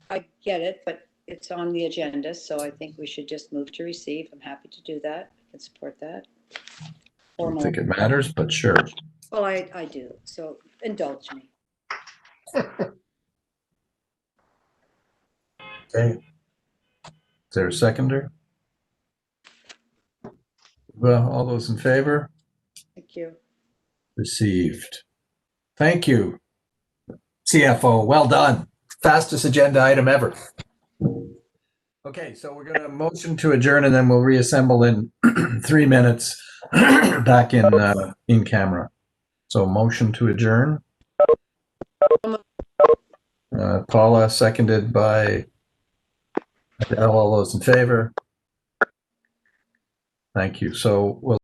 I get it, but it's on the agenda, so I think we should just move to receive. I'm happy to do that. I can support that. I don't think it matters, but sure. Well, I do, so indulge me. Okay. Is there a seconder? Well, all those in favor? Thank you. Received. Thank you, CFO. Well done. Fastest agenda item ever. Okay, so we're going to motion to adjourn and then we'll reassemble in 3 minutes back in camera. So motion to adjourn. Paula, seconded by Adele. All those in favor? Thank you. So we'll